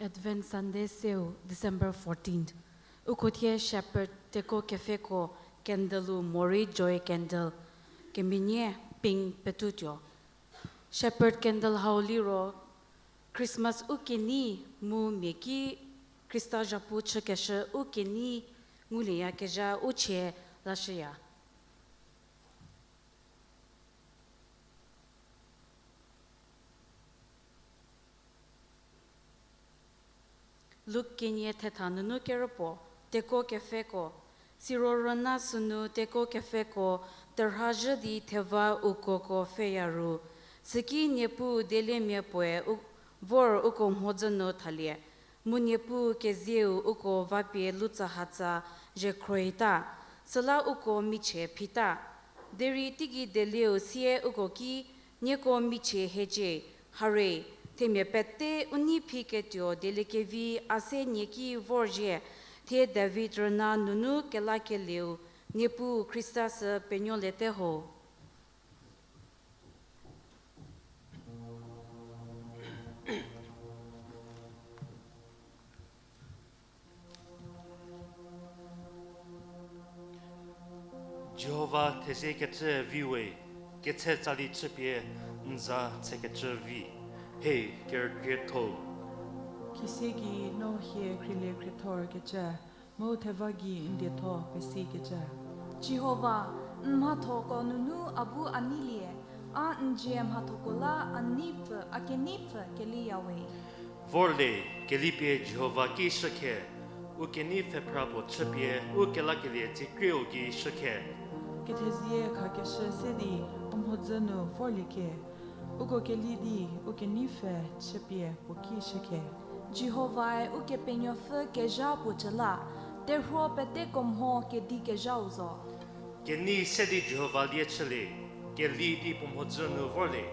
Advent Sunday Sale, December 14th. Ukotie Shepherd Teko Kefeko Candle Mori Joy Candle Keminye Ping Petutio. Shepherd Candle Hauliro Christmas Ukeni Mu Meki Krista ZHAPU Chekeshe Ukeni Ngulia Keja Uche Lashia. Look Kenya Tetanu Keropo, Teko Kefeko, Sirorana Sunu, Teko Kefeko, Terhaja di Teva Ukoko Feyaru, Siki Nepu Delie Mepoe, Vor Uko Mozano Talie, Munyepu Keziu Uko Vapie Lutza Hatza, Je Kroita, Sala Uko Miche Pita, Deri Tigi Delio Sie Ukoki, Nieko Miche Heje, Hare. Temye pette uni piketio delekevi ase neki vorje te David rana nunu kelakeliu nepu Christas penyolete ho. Jehovah tese kete viwe kete tsali chipie nza tseke vi. Hey, Kerüsuo. Kisegi no he krile kritor kecha, mo tevagi indieto pesi kecha. Jehovah, mhatoko nunu abu anilie, a njem hatokola anif akenif keliyawe. Vorle kelipie Jehovah ki shake, ukenife prabo chipie, ukelakelie tikreo ki shake. Ketezie kakeshe sedi, Mhasivino forlike. Uko kelidi, uke nife, chepie, poki sheke. Jehovah, uke penyofe keja puchela, terho pete komho ke di keja uzo. Geni sedi Jehovah liechele, gelidi Mhasivino vorle.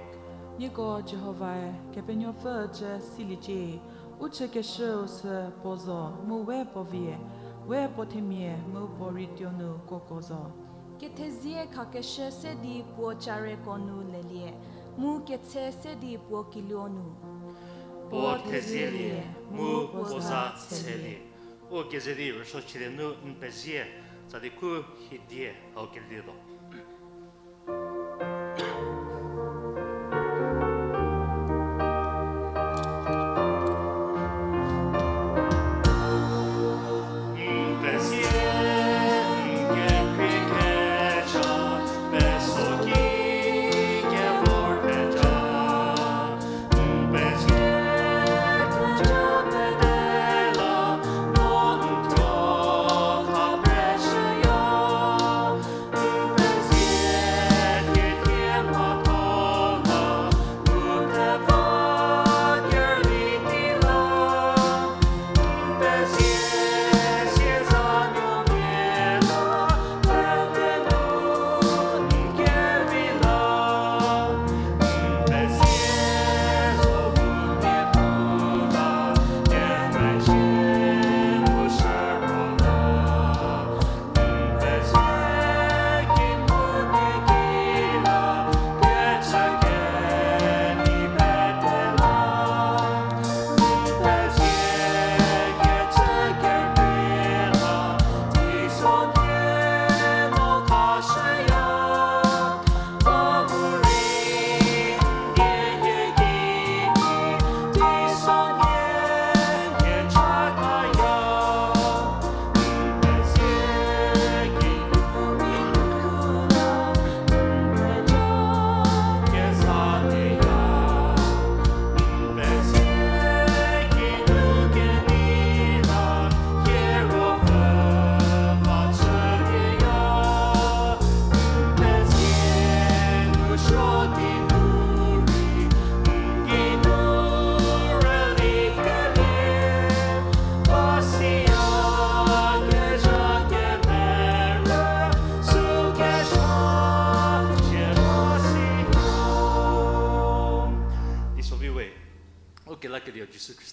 Niko Jehovah, kepenyo je silije, uche keshe se pozo, mu we povie, we potemie, mu boridionu kokozo. Ketezie kakeshe sedi puochare konu lelie. Mu ketse sedi po kilionu. Po tezelie, mu poza tseli. O gezeli rishochere nu npezie, zadiku hidie au gelilo.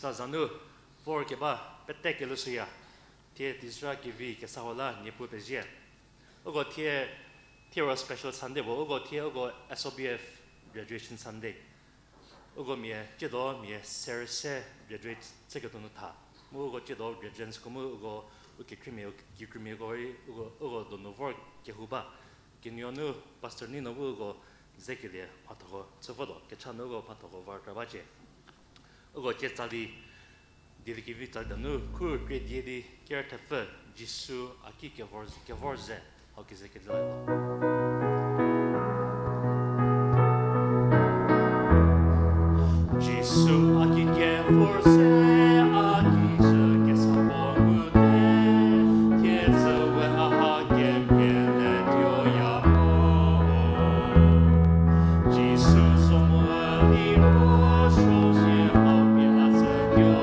Zanu for keba pette kelusia tie disra kivi ke sahola nepu pezie ogo tie special Sunday ogo tie ogo SOBF graduation Sunday 我面接到面serse graduate 这个东西他，我接到 graduates como我给 criminal我东西 work 给胡吧，给你那 pastor 你那我这个咧怕头个，这不多，给唱那个怕头个玩干巴子，我接这里。Delie che vita da noi, cur crediedi che te fa Gesù a chi che vorze, o che se che Gesù a chi che vorze, a chi che sa buon che se a che viene Dio ya Gesù sono libero, scioglie a piazza Dio.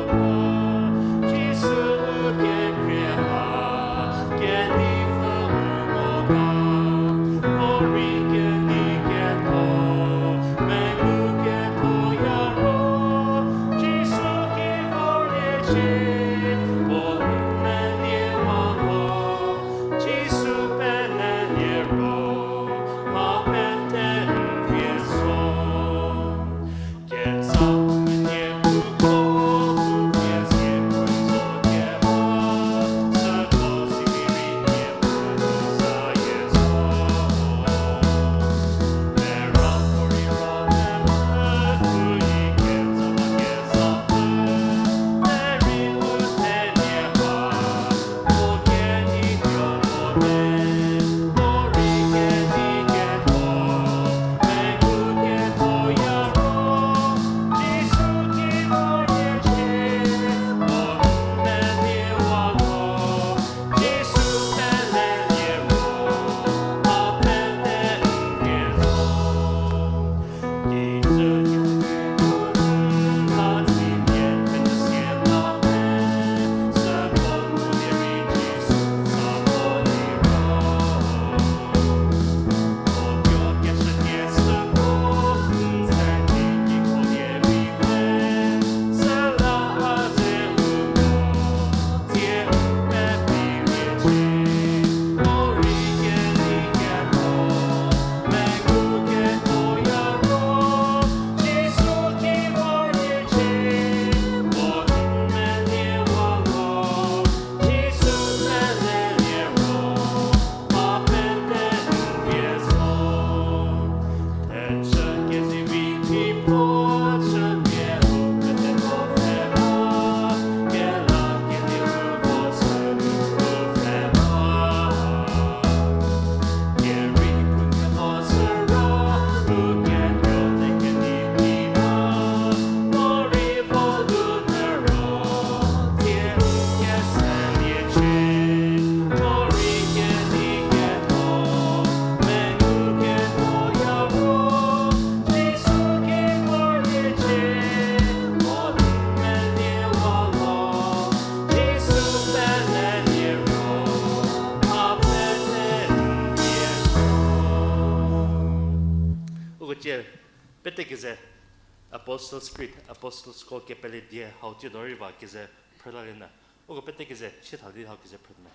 Apostles' Creed, Apostles' Call che per die how to deriva che se prelena. O che che se chitali how che se prelena.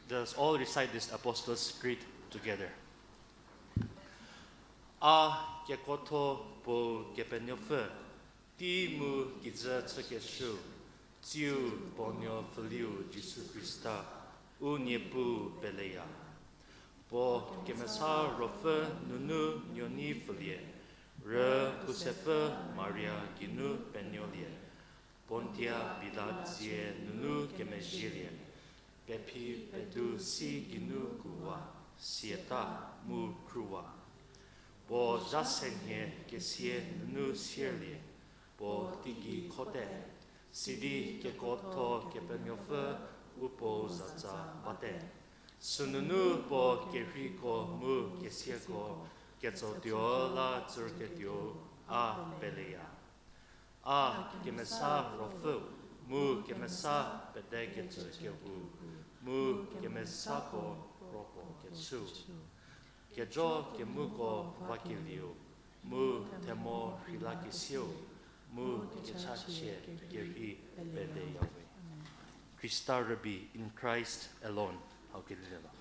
Let's all recite this Apostles' Creed together. A che koto po che per fe. Ti mu che za che shu. Tiu bonio filiu Gesù Christa. Uniepu belea. Po che mesa rofe nunu nyoni filie. Re Pusefe Maria Ginu Beniolie, Pontia Bilazie Nunu Gemegilie, Bepi Bedu Si Ginu Gua, Sieta Mu Krua, Bo Jasenye Gesie Nunu Sierlie, Bo Tigi Kote, Sidi Gekoto Gebeniofe, Upo Zaza Bate, Sununu Bo Geriko Mu Gesiego, KETHODIE la zurkedio a belia. A gemesa rofu, mu gemesa bedege zurkehu, mu gemesa ko ropo ketsu. Kejo gemuko vakilio, mu temo rilakisio, mu gechache geri bede Yahweh. Christa Rabbi, in Christ alone. How can you know?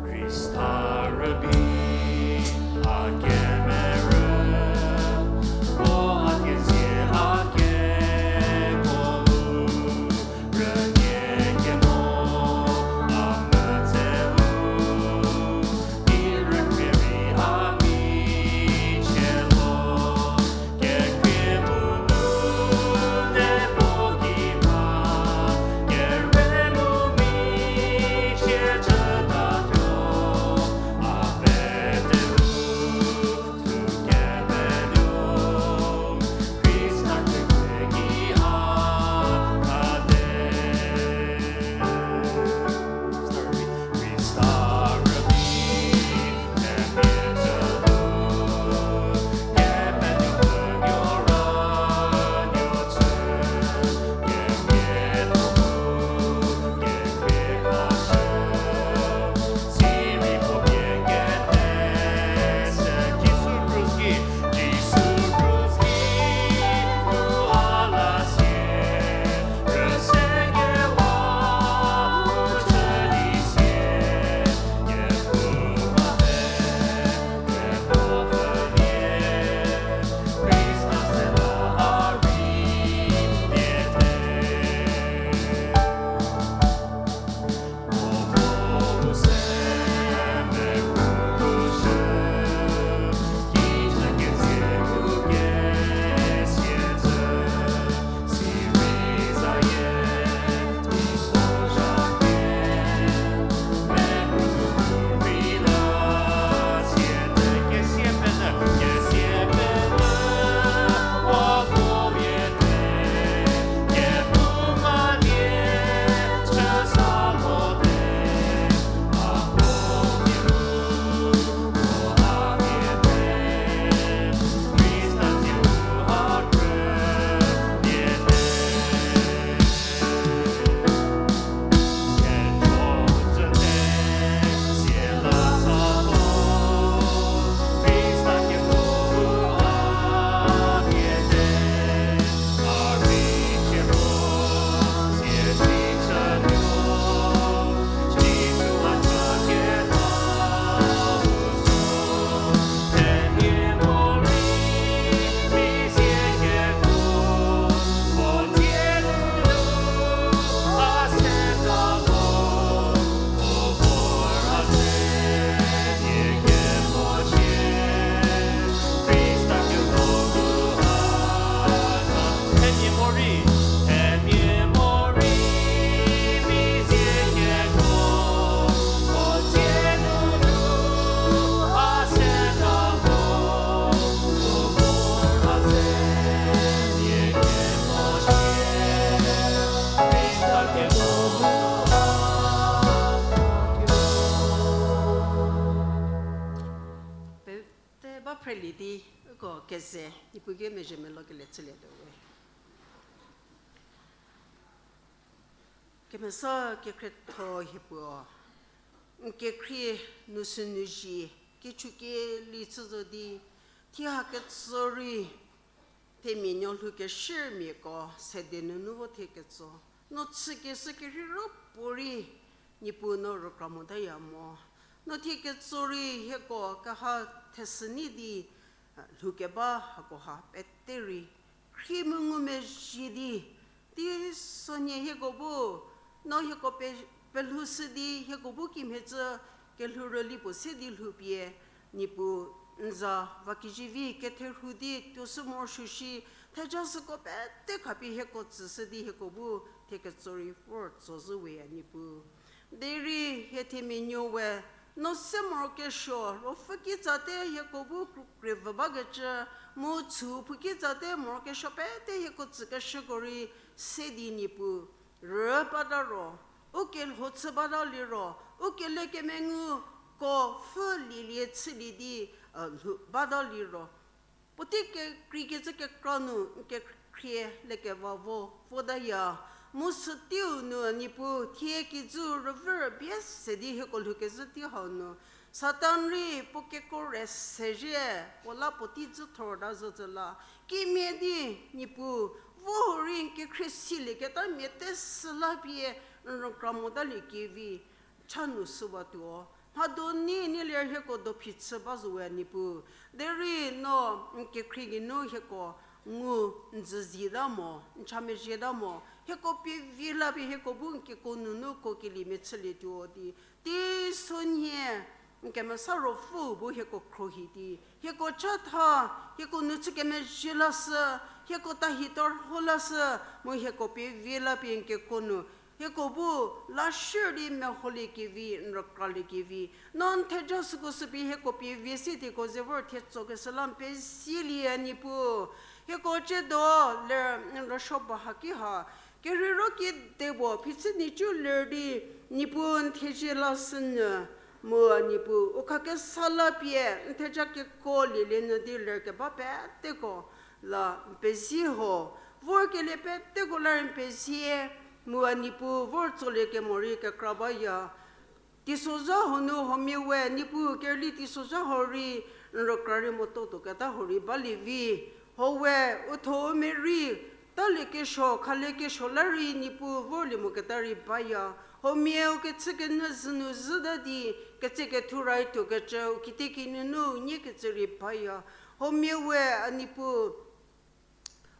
Christa Rabbi. lidi ko kese ipuge mejemelo ke letsele dewe ke mesa ke kretho hipo ke kri nusunuji ke chuke litzo di tia ke sorry te minyo lu ke shirmi ko sedenu nuvo te ke zo no tsike se ke ro puri nipu no ro kramoda yamo no te ke sorry he ko ka ha tesni di lu ke ba ha ko ha peteri krimungu me jidi di sonye he ko bu no he ko Pelusidi, Yagobuki Metha, Kelhurali Posidi Lupie, Nipu, Nza, Vakijivi, KETHRÜ, Tosumo Shushi, THEJA te Kapi Hekotsu Sidi Hekobu, take a story for Zozuwe and Nipu. Delie, Hetiminyowe, no Semoroke shore, or Fakizate, Yakobu, Rivabagacha, Motsu, Pukizate, Moroke Shopete, Hekotsuka Shagori, Sedi Nipu, Rapadaro. Okel hotsabada liro, okel leke mengu ko fu lilie tsili di bada liro. Potike krikeze ke kranu ke krie leke vavo vodaya. Musutiu no nipu tie ki zu rever bies sedi hekol hukeze ti hanu. Satanri poke kore seje wala poti zu torda zozela. Ki medi nipu vorin ke kresile ke ta metes labie. Ramodali kivi chanu subatuo hadoni ni le heko do pizza bazwe nipu deri no nke krigi no heko ngu nzida mo nchame jeda mo heko pi vila bi heko bunke konunu ko kili metsele diodi ti sonye nke masaro fu bu heko krohidi heko chatha heko nutsuke me jelas heko tahitor holas mo heko pi vila bi nke konu Hekobu la shuri me holi kivi nrakali kivi non tejas ko subi hekopi visiti ko zever tetso ke salam pe silia nipu hekoche do le rashoba hakiha keriro ki debo pitsini chu lerdi nipun tejilasun mo nipu okake salapie tejake koli le nadi lerke bape teko la pesiho vorke le pe teko la pesie Muanipu, Vortole ke Morika Krabaya, Tisoza Hono Homiwe, Nipu, Kerli Tisoza Hori, Rokari Mototo Kata Hori, Balivi, Howe, Uto Meri, Taleke Sho, Kaleke Sholari, Nipu, Volimokatari Baya, Homio Ketsekenazunu Zudadi, Ketseke Turai to Gacha, Kitiki Nunu, Niketseri Baya, Homiwe, Anipu.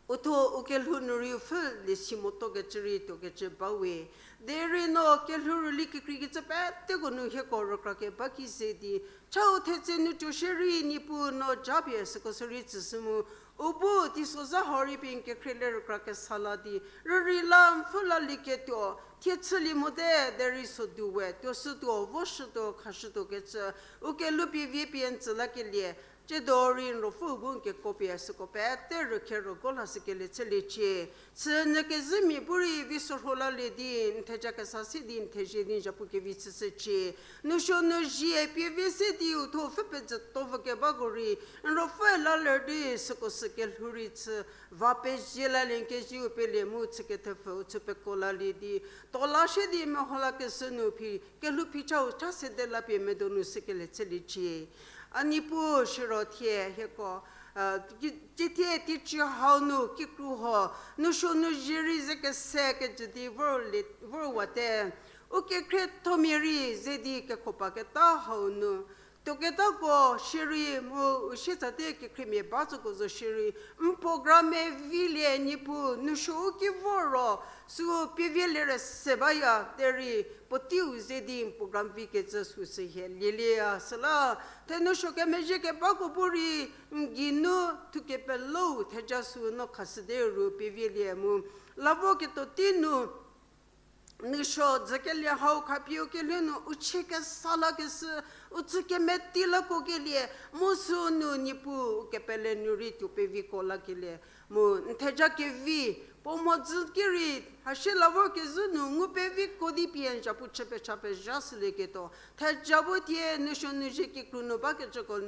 Oto okelhunuri ful le simoto gachiri to gache bawe there no kelhuri krikitsa pette gonu hekor krake baki sedi chao tetsenu to sheri nipu no jabies ko suritsumu ubu tisoza hori pink kreler krake saladi rilam fulaliketo tietsli mode there is so duwe to sudo voshudo khashudo getsa okelupi vpn tsalakelie Jedorin Rofubun ke copia scopete, Kero Golas Kelechelice, Seneke Zimi Buri, Visohola Ledin, Tejacasidin, Tejin Japukevitse, Nushonoji, PVCD, to Fipet, Tovakebagori, and Rafael Lerdi, Sokosekel Huritz, Vapejela Linkeju, Pelemutseketefo, Tupecola Ledi, Tolashedi Maholakasunupi, Kelupicha, Chase de la Medonusekelechelice. Anipu shirotie heko jite tichi haunu kikruho nusho nujiri zeke seke jidi vorwate uke kretomiri zedi ke kopaketa haunu toketa ko shiri mu ushitsate ke krimi bazo ko zo shiri programe vile nipu nusho uki voro su pivile sebaya deri potiu zedi program vike zesu se lilia sala tenosho ke meje ke bako buri ginu tuke pelo tejasu no kasderu pivile mu lavo ke totinu nisho zakelia hau kapio ke leno uchike sala ke utsuke metila ko ke lie musunu nipu ke pele nuritu pevikola ke lie mu teja ke vi pomozukiri hashila work zunu ngupevi kodi pien japu chepe chape jasle keto ta jabutie nishonuje ki kuno bake choko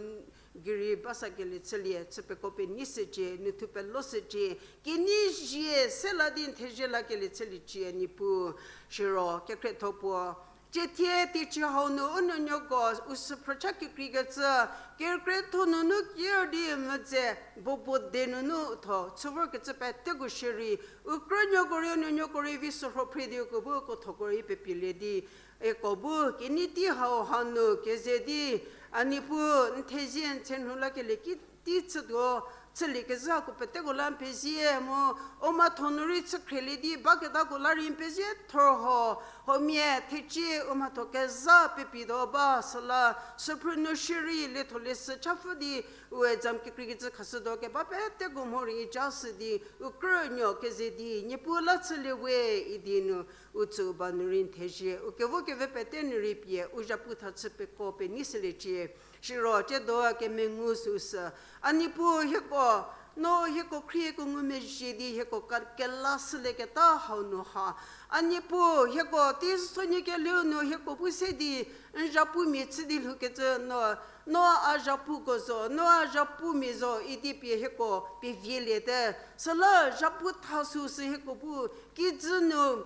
giri basa gele tselie tsepe kope niseje nutupe loseje kini je seladin tejela gele tseli je nipu shiro kekre topo jetie ti hono onyo go us project krigatsa kerkre tono no yerdi mze bobo denunu to tsuwer ketsepe tego shiri ukronyo goryo nyo gori viso propredio ko bo ko thogori pepiledi ekobu kiniti hao hanu kezedi anipu ntejien chenhula keleki titsdo tselikeza ko petego lampezie mo oma tonuri tsekreledi bagada golari impezie torho homie techi oma tokeza pepido ba sala suprenoshiri letoles chafudi uezam kikrigitse khasdo ke papete gomori jasdi ukronyo kezedi nipula tselewe idinu utsu banurin teje ukevoke vepetenri pie ujaputa tsepeko peniseleche shiro chedo ke mengusus anipu heko no heko kriye ko ngumejidi heko karkelas leke ta hauno ha anipu heko tisoni ke leono heko pusedi Zhapu mitsidi lukete no a Zhapu gozo no a Zhapu mizo idipi heko piviele de sala Zhapu tasus heko bu kizno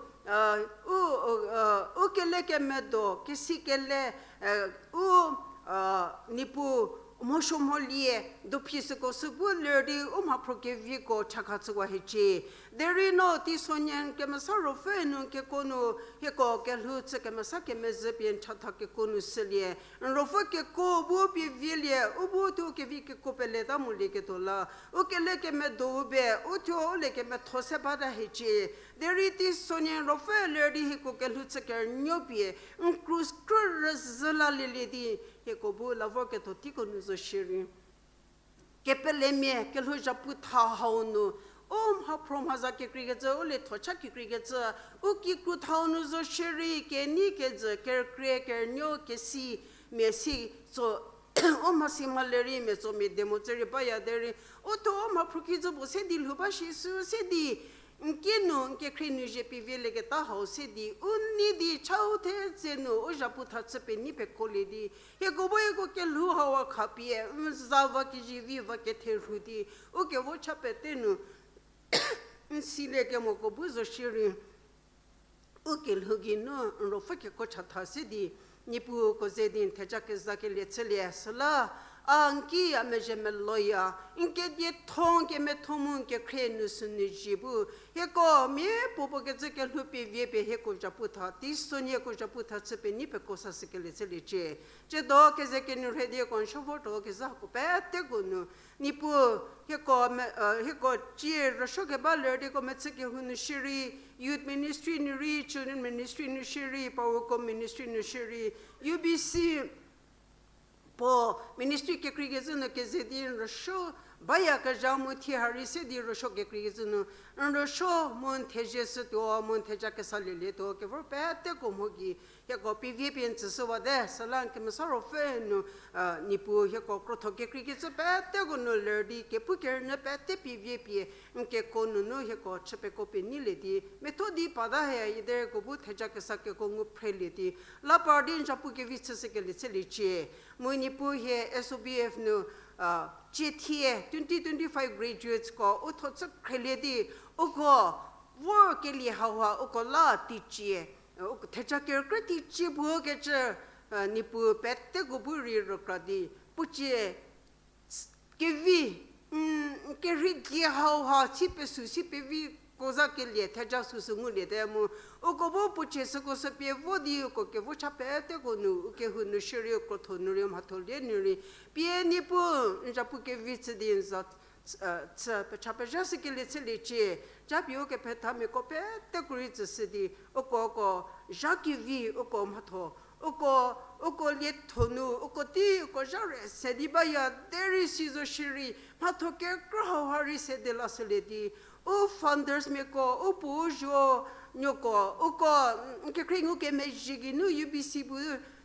keleke medo kisikele nipu Moshomolie do pisco subuldi prokevico chakatsua hechi. There is no tisonian kemasaro fenu ke kono heko kelhutse kemasake mezepian chatake konu selie and rofoke ko bupi vilie ubutu ke vike kopeleta mulike tola ukeleke medobe uto leke metose bada hechi. There is tisonian rofel lerdi heko kelhutse ker nyopie uncruz cruzala lilidi heko lavoke to tiko nuzo shiri kepelemie kelho Zhapu tha haunu ha promaza ke krigetza ole thocha ke krigetza uki ku thaunu zo shiri ke ni ke ze ker kre ker nyo ke si mesi so masimaleri me so me demotseri baya deri oto ma prokizo bo se dil hoba shi su se di nkeno nke krinu je pivele ke ta ho se di unni di chaute zeno o Zhapu tha tsepe ni pe koledi ye go boy go ke lu hawa khapie zava ki jivi va ke therudi o ke vo chapete no sile ke mo ko buzo shiri o ke lugino ro fa ke ko chatha se di nipu ko zedin THEJA ke zake le tsele sala anki amejemeloya inke die thong ke methomun ke krenu sunijibu heko me popo ke zeke lupi viepe heko Zhapu tha tisoni ko Zhapu tha tsepe ni pe kosa sekele tsele che do ke zeke nu redi kon shofoto ke za ko pete gonu nipu heko chi rasho ke balerdi ko metseke hunu shiri youth ministry ni children ministry ni shiri power ko ministry ni shiri UBC po ministry ke krigezno ke zedin rasho baya ka jamu thi harise di rasho ke krigezno rasho mon THEJA to mon THEJA ke salile to ke vor pete ko mogi ya ko pvp so wade salan ke masaro fenu nipu ya ko krotho ke krigezno pete ko no lerdi ke puker na pete pvp ke kono no ya ko chepe ko pe nile di metodi pada hai ide ko bu THEJA ke sakke ko ngu prele di la pardin Zhapu ke vitse ke le che Munipu he SOBF no GTA 2025 graduates ko uthotsa kheledi uko work li hawa uko la tichie uko THEJA ke tichie bu ke che nipu pette go buri rokradi puche kevi ke ri hawa chipe su sipe vi koza ke le THEJA susungu le demo uko bo puche ko sapie vodi uko ke vo chapete ko nu ke hunu shiri ko thonuri mathole nuri pie ni pu Zhapu ke vitse din zat tsa chape jase ke le tsele che japio ke peta me ko pete kuritse sidi uko jaki vi uko matho uko le thonu uko ti uko jare sedi baya deri sizo shiri matho ke kro hari se de la seledi o funders me ko o pujo nyoko uko ke kringu ke mejigi no UBC bu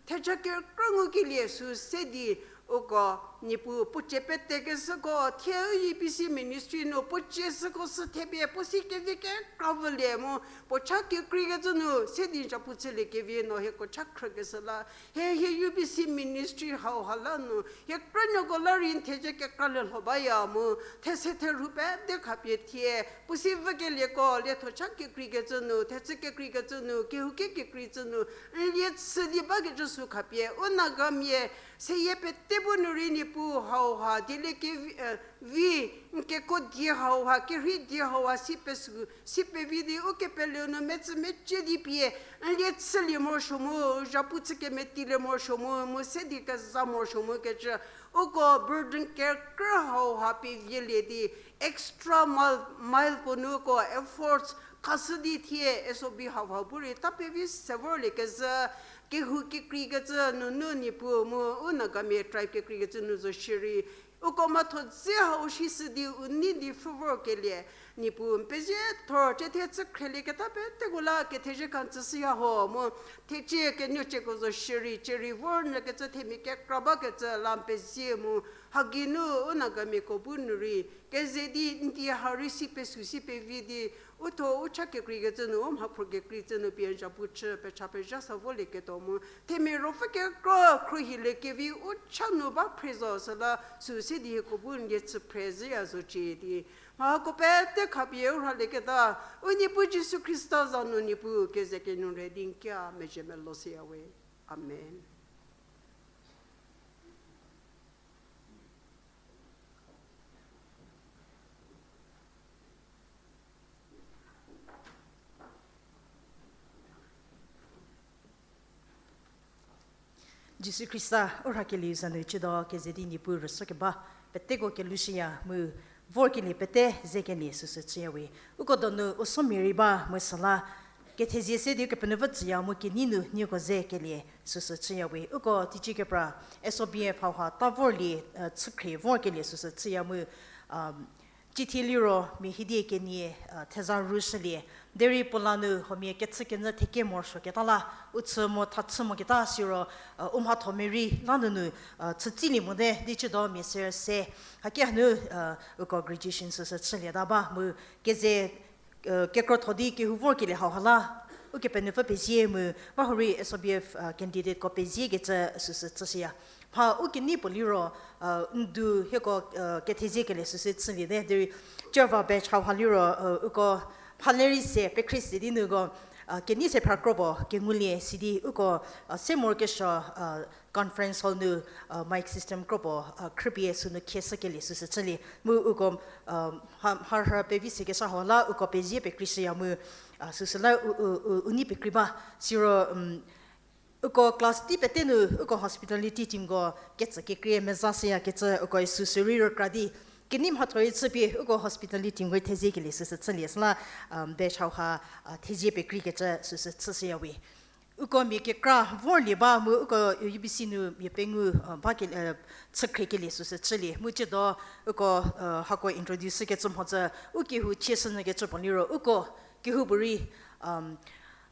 THEJA ke kringu ke lesu sedi uko nipu puchepe tegesako THEJA ministry no puchesako stebe posike vike travelemo pochaki krigazunu sedin chaputsele kevie no heko chakragesala he UBC ministry how halanu he kranogolarin teje ke kalel hobaya mo tesete rupe de kapietie pusivake leko leto chaki krigazunu teseke krigazunu kehuke krigazunu lietsidi bagejusu kapie onagamie seye petebunuri nipu how ha Delie ke vi ke kodie how ha ke ridie how sipe vidi o ke peleno metche di pie lietsli mo shomo japutike metile mo shomo mo sedika zamo shomo ke uko burden care how happy yeledi extra mile ponuko efforts kasudi tie SOB how buri tapevi several ke Kehu ke krigaza no ni pu mo unagame tribe ke krigaza no zo shiri ukomato zia oshisi unidi favor ke lie ni pu peje thor che te tskhele ke ta pe te gola ke THEJA kan tsia ho mo teche ke nyoche ko zo shiri cheri vorn ke tsa themi ke kraba ke tsa lampe zie mo haginu unagame ko bunuri ke zedi ndi harisi pe susi pe vidi uto uchake krigazenu hapurge krigazenu pienja puche pe chape jasa vole ke tomu temi rofeke kruhile ke vi uchanu ba prezo sala susi di ko bun yets prezi azuchi di ma ko pete kapie urale ke da uni pu Jesu Christos anu ni pu ke zeke nu redin kya me jemelo siawe amen. Jésus Christa ora ke li zanu chido ke zedi ni pur so ke ba petego ke lucia mu vor ke ni pete zeke ni su su chewe uko donu osomiri ba mu sala ke THEJA se de ke penevat ya mu ke ninu ni ko zeke li su su chewe uko ti ke pra SOBF ha ta vor li tsukre vor ke li su su chewe mu GT-liro mi hidi ke ni THEJA rusli Delie polanu homi ketsekena teke morsho ketala utsumo tatsumo ketashiro umhatomeri lanunu tsili mode dichido mi se hakenu uko graduation so tsili daba mu keze KETHODIE ke huvor ke le hala uke penefa pezie mu bahuri SOBF candidate ko pezie ke tsia pa uke ni poliro ndu heko KETHODIE ke le tsili de java bench haliro uko Paleri se pe Christi nugo keni se prakrobo kengulie sidi uko semor ke sha conference hall nu mic system krobo kripie sunu kesa ke lesu se chali mu uko har pe visi ke sa hola uko pezie pe Christi ya mu susala uni pe kriba siro uko class ti petenu uko hospitality team go getsa ke krie mezase ya getsa uko susuriro kradi Kenim hatoi tsubi ugo hospitality ngoi THEJA ke le su su tsali sla be chau ha THEJA pe kri ke cha su su tsi ya we ugo mi ke kra vor li ba mu ugo UBC nu mi pengu ba ke tsakre ke le su su tsali mu che do ugo ha ko introduce ke tsum ha uki hu chesun ke tsupon liro ugo ke hu buri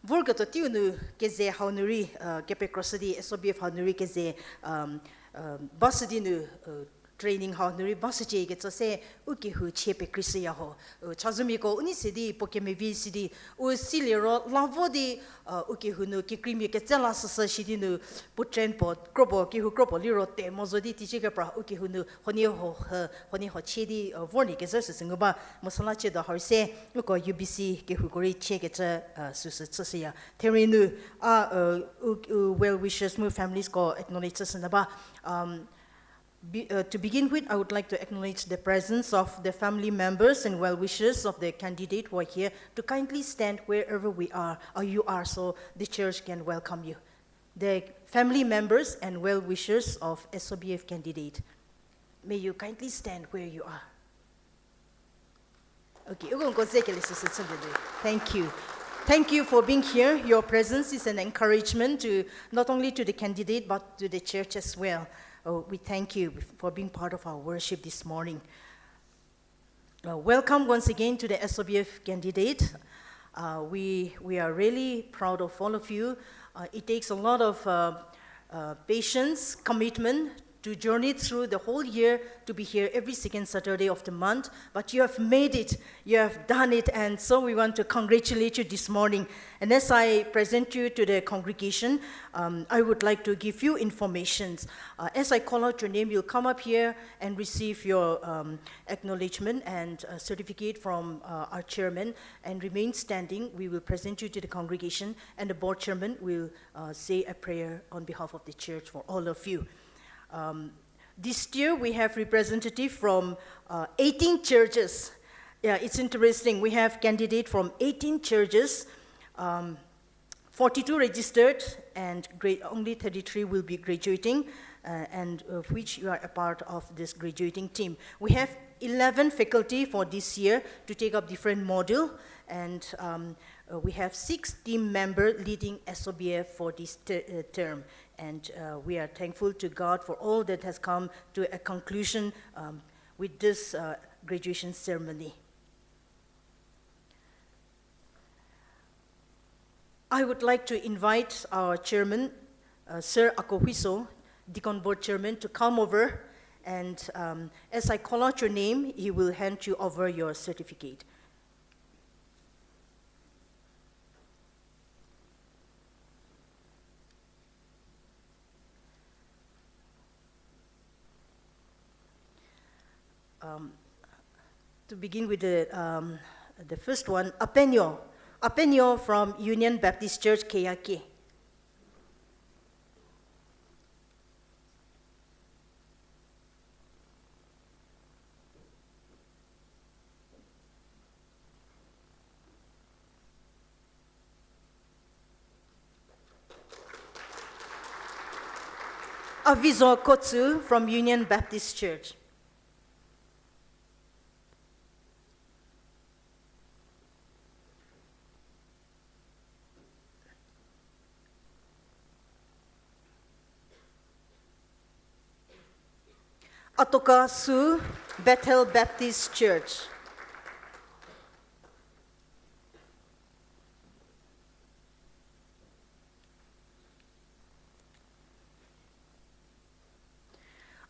vor ke to tiu nu ke ze ha nuri ke pe Krose SOBF ha nuri ke ze basidi nu training ha nuri basaje ge se uki hu chepe krisia ho chazumi ko uni sidi pokeme vi sidi o silero lavodi uki hu no ki krimi ke tsela sa sidi no putren po krobo ki hu krobo liro te mozodi ti che pra uki hu no honi ho chedi vorni ke sa singa ba masala che da har se uko UBC ke hu gori che ke su tsia terinu well wishes mu families ko acknowledge sa ba to begin with, I would like to acknowledge the presence of the family members and well-wishers of the candidate who are here to kindly stand wherever we are or you are so the church can welcome you. The family members and well-wishers of SOBF candidate, may you kindly stand where you are. Okay, thank you. Thank you for being here. Your presence is an encouragement to not only to the candidate but to the church as well. We thank you for being part of our worship this morning. Welcome once again to the SOBF candidate. We are really proud of all of you. It takes a lot of patience, commitment to journey through the whole year, to be here every second Saturday of the month, but you have made it, you have done it, and so we want to congratulate you this morning. And as I present you to the congregation, I would like to give you information. As I call out your name, you'll come up here and receive your acknowledgement and certificate from our chairman, and remain standing. We will present you to the congregation, and the board chairman will say a prayer on behalf of the church for all of you. This year we have representative from 18 churches. Yeah, it's interesting. We have candidate from 18 churches, 42 registered, and only 33 will be graduating, and of which you are a part of this graduating team. We have 11 faculty for this year to take up different module, and we have 6 team members leading SOBF for this term. And we are thankful to God for all that has come to a conclusion with this graduation ceremony. I would like to invite our chairman, Sir Akoko, Deacon Board Chairman, to come over, and as I call out your name, he will hand you over your certificate. To begin with the first one, Apenyo from Union Baptist Church, Kikhi. Avizo Kotsu from Union Baptist Church. Atoka Su, Bethel Baptist Church.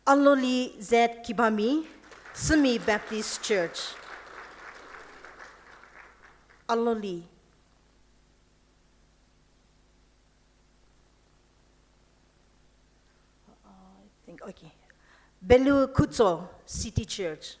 Aloli Z Kibami, Semi Baptist Church. Aloli. I think, okay. Belu Kutso City Church.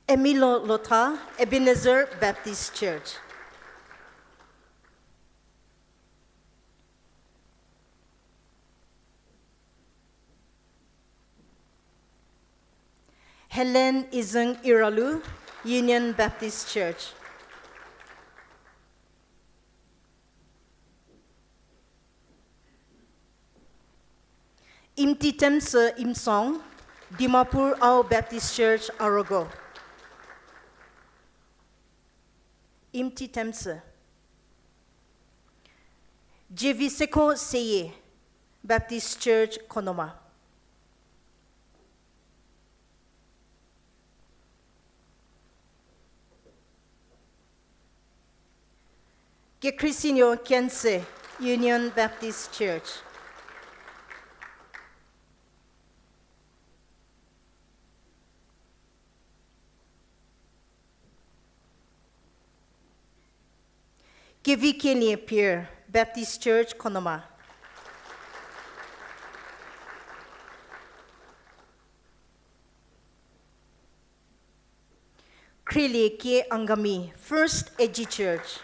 Emilo Lota, Ebenezer Baptist Church. Helen Izung Iralu, Union Baptist Church. Imtitemse Imsong, Dimapur Ao Baptist Church, Arogo. Imtitemse. Jeviseko Seye, Baptist Church, Konoma. Gekrisinyo Kense, Union Baptist Church. Kevikenie Pier, Baptist Church, Konoma. Kezha Angami, First Edgy Church.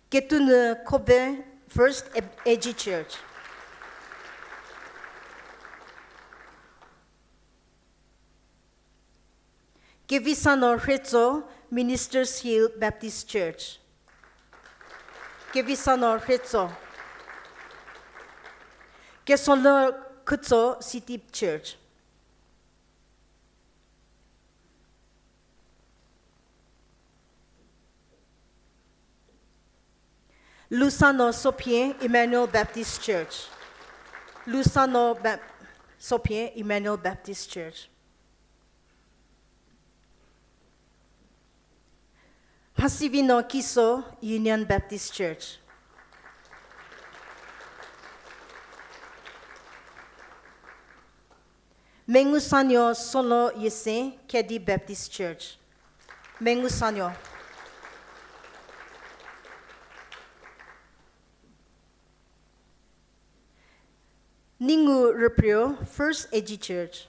Ketune Kobe, First Edgy Church. Kevisano Khriesatono Ministers Hill Baptist Church. Kevisano Khriesatono. Kesolo Kutso City Church. Nosano Sopien Emmanuel Baptist Church. Nosano Sopien Emmanuel Baptist Church. Mhasivino Kiso Union Baptist Church. Megozeno Solo Yesen Kedi Baptist Church. Megozeno. Ningu Reprio First AG Church.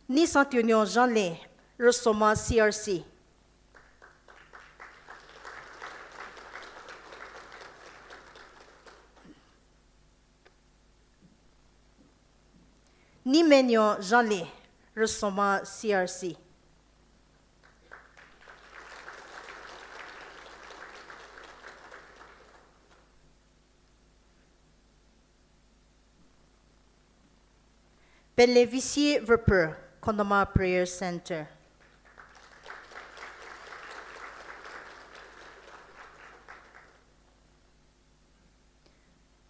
Ni Saint-Union Jean-Lé Resoma CRC. Ni Menyon Jean-Lé Resoma CRC. Bénéficier Verper Kondoma Prayer Center.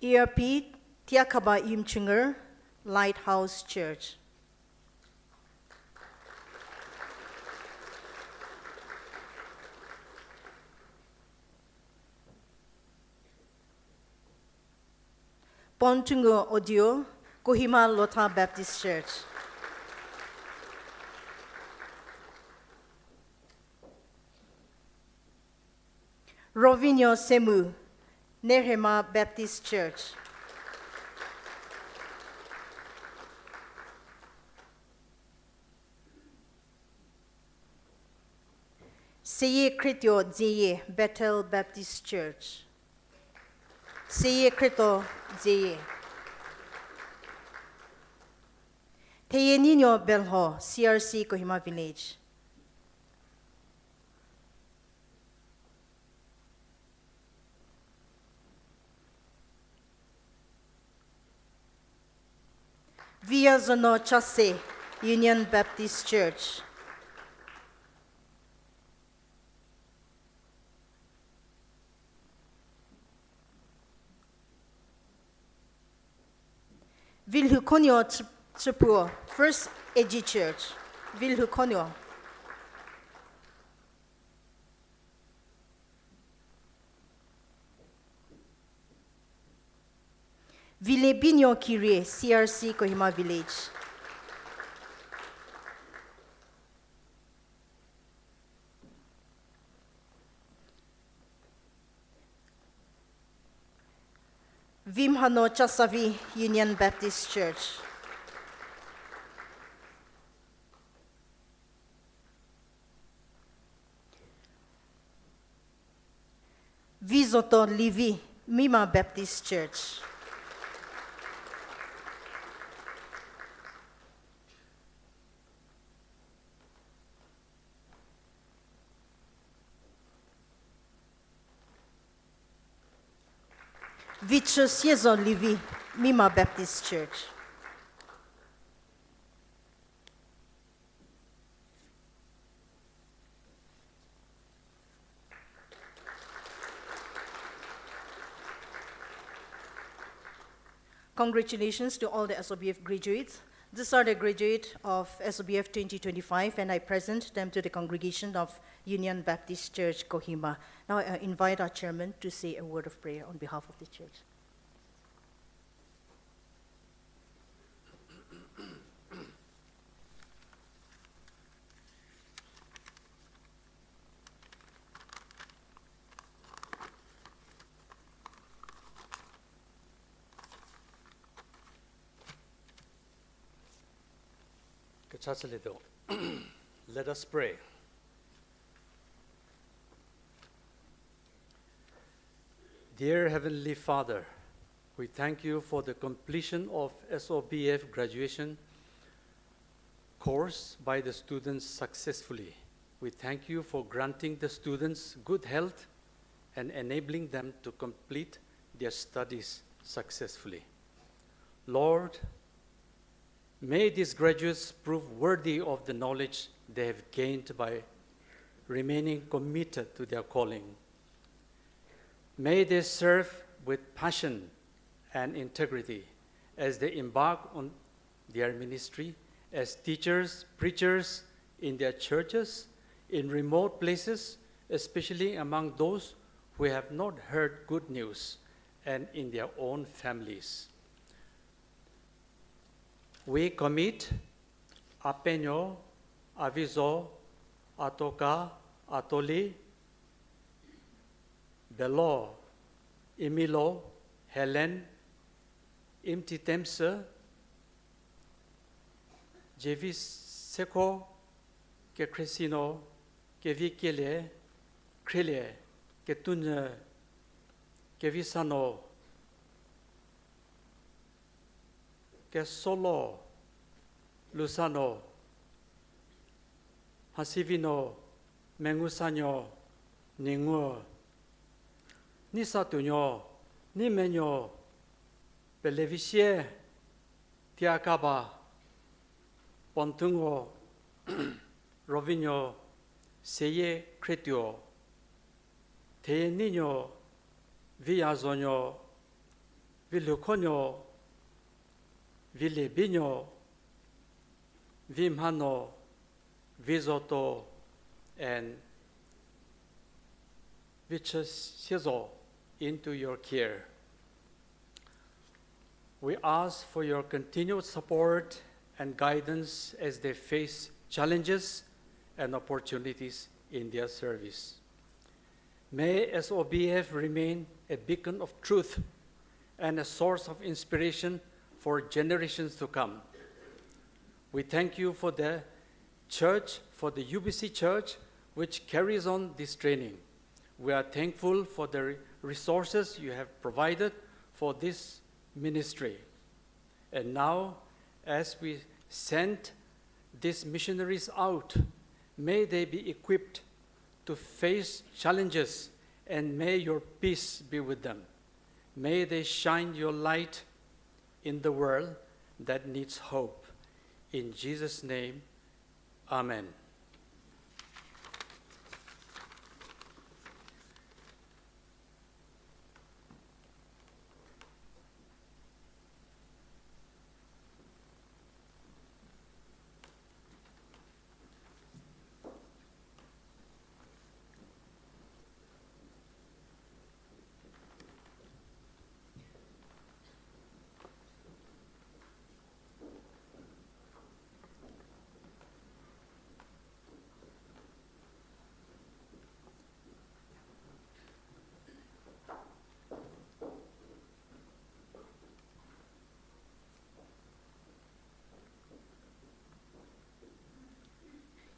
ERP Tiakaba Imchinger Lighthouse Church. Pontungo Audio Kohima Lota Baptist Church. Rovigno Semu Nehema Baptist Church. Seye Kritio Zeye Bethel Baptist Church. Seye Krito Zeye. Teye Nino Belho CRC Kohima Village. Vimezo Chase Union Baptist Church. Vilhukonyo Zhapu First AG Church. Vilhukonyo. Vilebinyo Kyrie CRC Kohima Village. Vimhano Chasavi Union Baptist Church. Vizoto Livi Mima Baptist Church. Vichosiezo Livi Mima Baptist Church. Congratulations to all the SOBF graduates. These are the graduates of SOBF 2025, and I present them to the congregation of Union Baptist Church, Kohima. Now I invite our chairman to say a word of prayer on behalf of the church. Let us pray. Dear Heavenly Father, we thank you for the completion of SOBF graduation course by the students successfully. We thank you for granting the students good health and enabling them to complete their studies successfully. Lord, May these graduates prove worthy of the knowledge they have gained by remaining committed to their calling. May they serve with passion and integrity as they embark on their ministry as teachers, preachers in their churches, in remote places, especially among those who have not heard good news, and in their own families. We commit Apenyo, Avizo, Atoka, Atoli, Belo, Emilo, Helen, Imtitemse, Jevis Seko, Kekresino, Kevikele, Krele, Ketune, Kevisano, Kesolo, Lusano, Mhasivino, Mengusano, Ningu, Nisatuño, Nimeño, Belevisie, Tiakaba, Pontungo, Rovino, Seye Kretio, Te Niño, Villazoño, Vilucoño, Vilebino, Vimhano, Vizoto, and Vichesizo into your care. We ask for your continued support and guidance as they face challenges and opportunities in their service. May SOBF remain a beacon of truth and a source of inspiration for generations to come. We thank you for the church, for the UBC Church, which carries on this training. We are thankful for the resources you have provided for this ministry. And now, as we send these missionaries out, may they be equipped to face challenges, and may your peace be with them. May they shine your light in the world that needs hope. In Jesus' name, amen.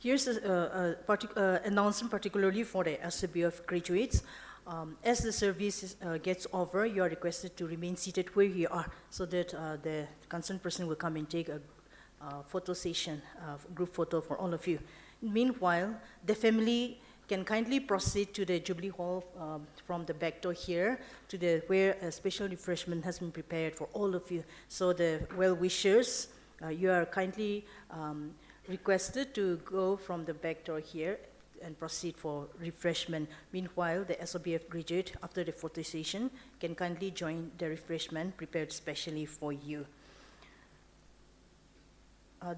Here's an announcement particularly for the SOBF graduates. As the service gets over, you are requested to remain seated where you are so that the concerned person will come and take a photo session, group photo for all of you. Meanwhile, the family can kindly proceed to the Jubilee Hall from the back door here to where a special refreshment has been prepared for all of you. So the well-wishers, you are kindly requested to go from the back door here and proceed for refreshment. Meanwhile, the SOBF graduate, after the photo session, can kindly join the refreshment prepared specially for you.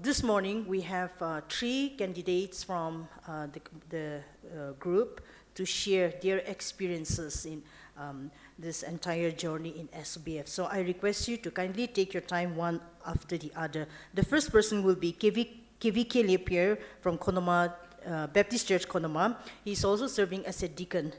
This morning, we have 3 candidates from the group to share their experiences in this entire journey in SOBF. So I request you to kindly take your time one after the other. The first person will be Kivikele from Konoma, Baptist Church Konoma. He's also serving as a deacon.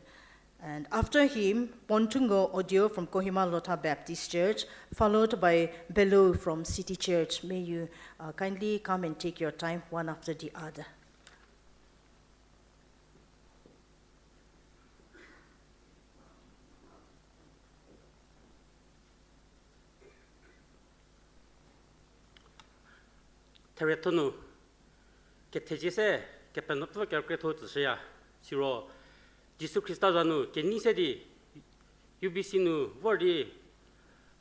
And after him, Pontungo Odio from Kohima Lota Baptist Church, followed by Belo from City Church. May you kindly come and take your time one after the other. Khriesatono KETHODIE KEPHRÜ KERÜTA Siro Jesus Christazanu Kenisedi Ubisinu Wordi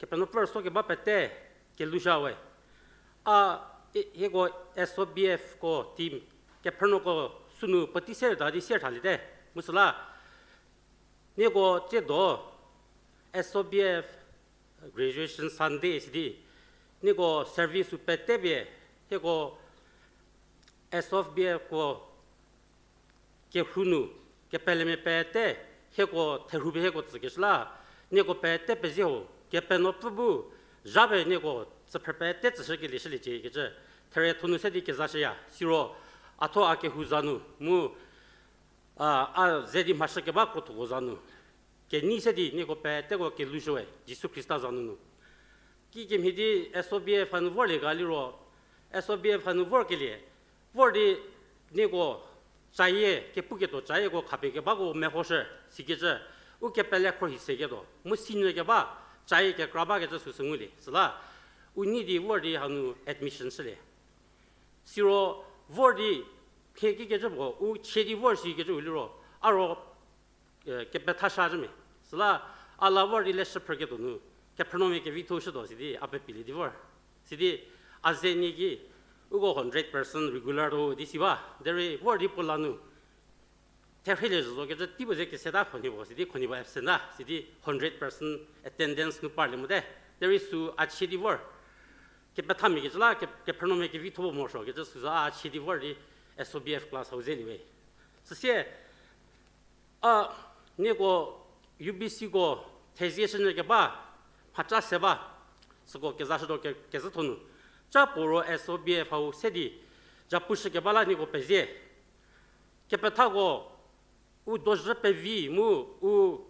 KEPHRÜ so Kebapete Kelushawe 이거 SOBF 거 팀 KEPHRÜ 거 수누 버티세 다디 시할리데 무슬라 이거 제도 SOBF graduation Sunday 있디 이거 서비스 페테베 이거 SOBF 거 KEPHRÜ KEPHRÜ 페테 이거 테루베 이거 쓰겠라 이거 페테 베지오 KEPHRÜ 자베 이거 스페페테 쓰게 리실리지 이게 테레토누 세디 계자시야 시로 아토 아케 후자누 무 제디 마셔게 바고 도고자누 게니세디 니고 페테고 게 루쇼에 지수 크리스타 자누누 기김히디 SOBF 한 월레 갈리로 SOBF 한 월게리 월디 니고 자예 게쁘게도 자예고 가베게 바고 메호셔 시게저 우게 벨레코 히세게도 무신르게 바 자예게 그라바게 저 수승우리 슬라 우니디 월디 한우 애드미션스레 시로 월디 케기게 저고 우 체디 월시게 저 울로 아로 게베타샤즈미 슬라 알라 월디 레스퍼게도 누 KEPHRÜ 비토시도 시디 앞에 빌리디 월 시디 아제니기 우고 100% 레귤러로 디시바 데리 월디 폴라누 테헬레즈도 게 티보제게 세다 코니보 시디 코니보 앱스나 시디 100% attendance 누 парлему데 데리 수 아치디 월 KEPHRÜ 라 KEPHRÜ 비토보 모쇼 게 저수자 아치디 월디 SOBF 클래스 하우제니웨 스세 네고 UBC고 테지에션게 바 파짜세바 스고 게자시도 게즈토누 자포로 SOBF 하우 세디 자푸시게 발라니고 페제 케페타고 우 도즈페비 무우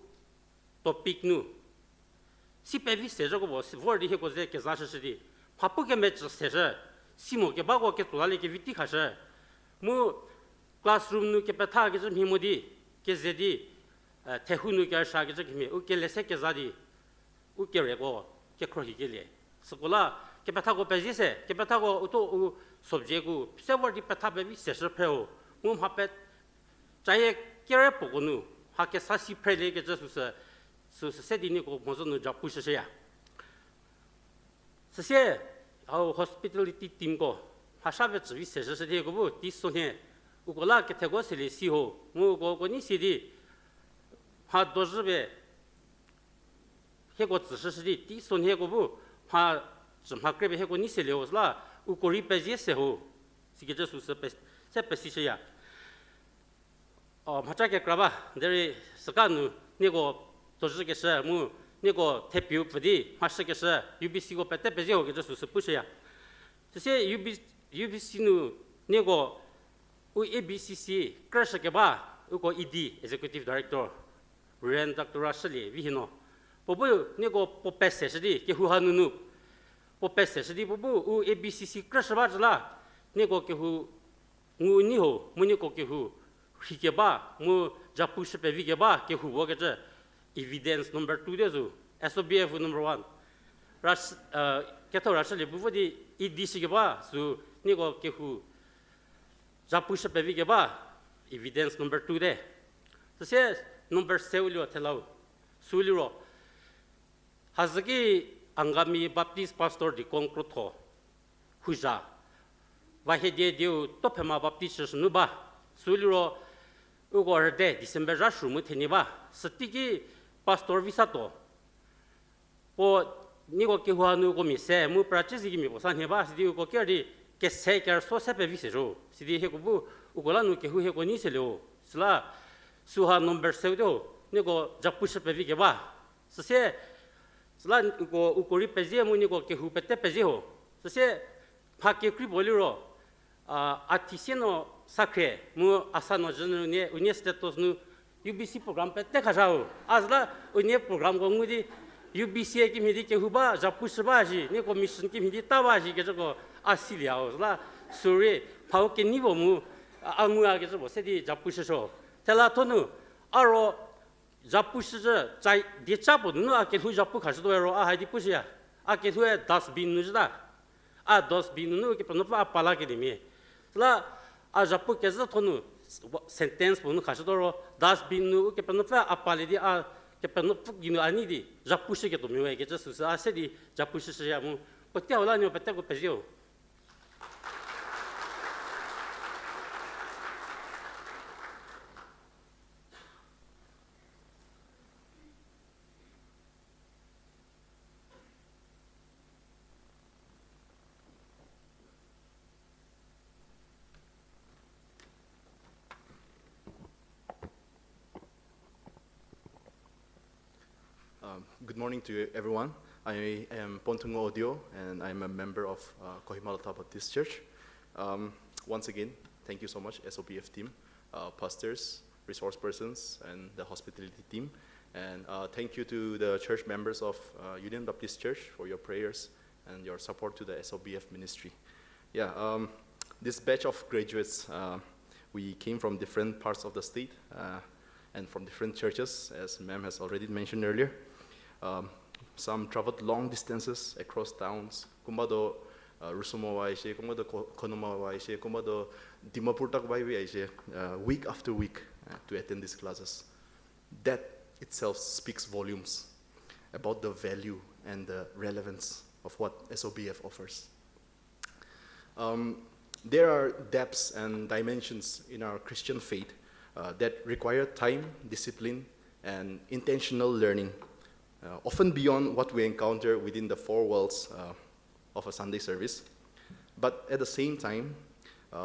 토픽누 시페비 세저고 뭐 월디 헤고제 게자시시디 파푸게 매치 세저 시모게 바고 게 돌알리게 위티카셔 무 클래스룸 누 케페타게 좀 히모디 게제디 테후누 게샤게 좀 히미 우켈레세 게자디 우케레고 케크로히게레 스콜라 케페타고 베지세 케페타고 또 sobjeku several pethabe sesepeo mum hapet 자예 깨래 보고는 학교 사시 프레레게 저수서 세디니 고 모선을 잡고 있으셔야 스세 아우 호스피탈리티 팀고 하샤베 지위 세서서 되고 디소네 우고라게 되고슬리 시호 무고고니 시디 하도즈베 해고 지시시 디소네고부 하 좀하크베 해고 니셀레오슬라 우고리 베제세호 시게 저수서 세페시셔야 마차게 그라바 데리 스카누 니고 도즈게서 무 니고 대표부디 마스게서 UBC고 빼때 베제오게 저수서 부셔야 저세 UBC누 니고 우 ABCC 크래셔게 바 우고 ED executive director 렌 닥터 라슬리 위히노 보보 니고 포페세스디 게후하누누 포페세스디 보보 우 ABCC 크래셔 바즈라 니고 게후 무니호 무니고 게후 Hikeba, mu Zhapu Vigeba, Kehu, evidence number 2 desu, SOBF number 1. Rush Keto Rashali Buvodi, Idishigeba, su Nigo Kehu Zhapu Vigeba, evidence number 2 de. So says number 7 telau, Suliro Hazaki Angami Baptist Pastor di Concroto, Huja, Vahede Dio Topema Baptist Nuba, Suliro. 우고 때 디셈버 자슈 무테니바 스티기 파스토 비사토 보 니고 케후하누 고미세 무 프라치지기 미보산해바 스디 우고 케리 케세케르 소세페 비세로 스디 헤고부 우고라누 케후 헤고 니셀로 슬라 수하 넘버 7도 니고 자푸시페 비게바 스세 슬라 우고 우고리 페제 무 니고 케후 페테 페제호 스세 파케 크리볼리로 아티시노 사크레 무 아사노 저누네 우니스테토스누 UBC 프로그램 페테 가자오 아즈라 우니 프로그램 공무디 UBC에 김히디 케후바 자푸스바지 니 코미션 김히디 따바지 게저거 아시리아오즈라 소리 파오케 니보무 아무하게 저 세디 자푸스쇼 텔라토누 아로 자푸스저 자이 디차보누 아케 후 자푸 가시도에로 아하디 부시야 아케 후에 다스빈 누즈다 아 다스빈누 게 프노파 아팔라게 데미 슬라 a Zhapu Kezatono sentence bunu kaçadoro das binu ke penofa apalidi a ke penofa ginu anidi Zhapu shike to miwe ke Jesus a sedi Zhapu shike ya mu potia ola nyo pete ko pezio Good morning to everyone. I am Pontungo Odio, and I'm a member of Kohima Baptist Church. Once again, thank you so much, SOBF team, pastors, resource persons, and the hospitality team. And thank you to the church members of Union Baptist Church for your prayers and your support to the SOBF ministry. Yeah, this batch of graduates, we came from different parts of the state and from different churches, as ma'am has already mentioned earlier. Some traveled long distances across towns. Kumbado Rusumo Waishe, Kumbado Konoma Waishe, Kumbado Dimapurtak Waishe, week after week to attend these classes. That itself speaks volumes about the value and the relevance of what SOBF offers. There are depths and dimensions in our Christian faith that require time, discipline, and intentional learning, often beyond what we encounter within the four walls of a Sunday service. But at the same time,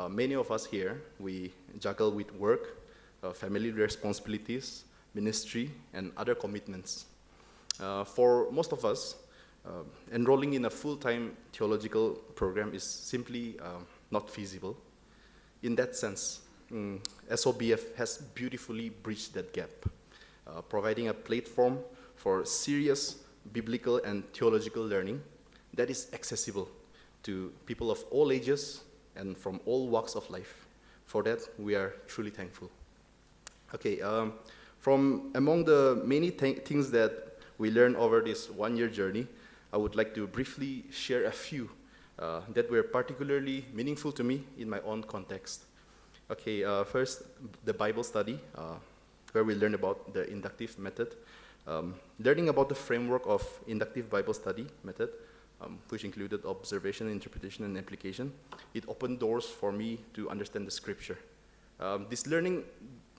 many of us here, we juggle with work, family responsibilities, ministry, and other commitments. For most of us, enrolling in a full-time theological program is simply not feasible. In that sense, SOBF has beautifully bridged that gap, providing a platform for serious biblical and theological learning that is accessible to people of all ages and from all walks of life. For that, we are truly thankful. Okay, from among the many things that we learned over this one-year journey, I would like to briefly share a few that were particularly meaningful to me in my own context. Okay, first, the Bible study, where we learned about the inductive method. Learning about the framework of inductive Bible study method, which included observation, interpretation, and application, it opened doors for me to understand the scripture. This learning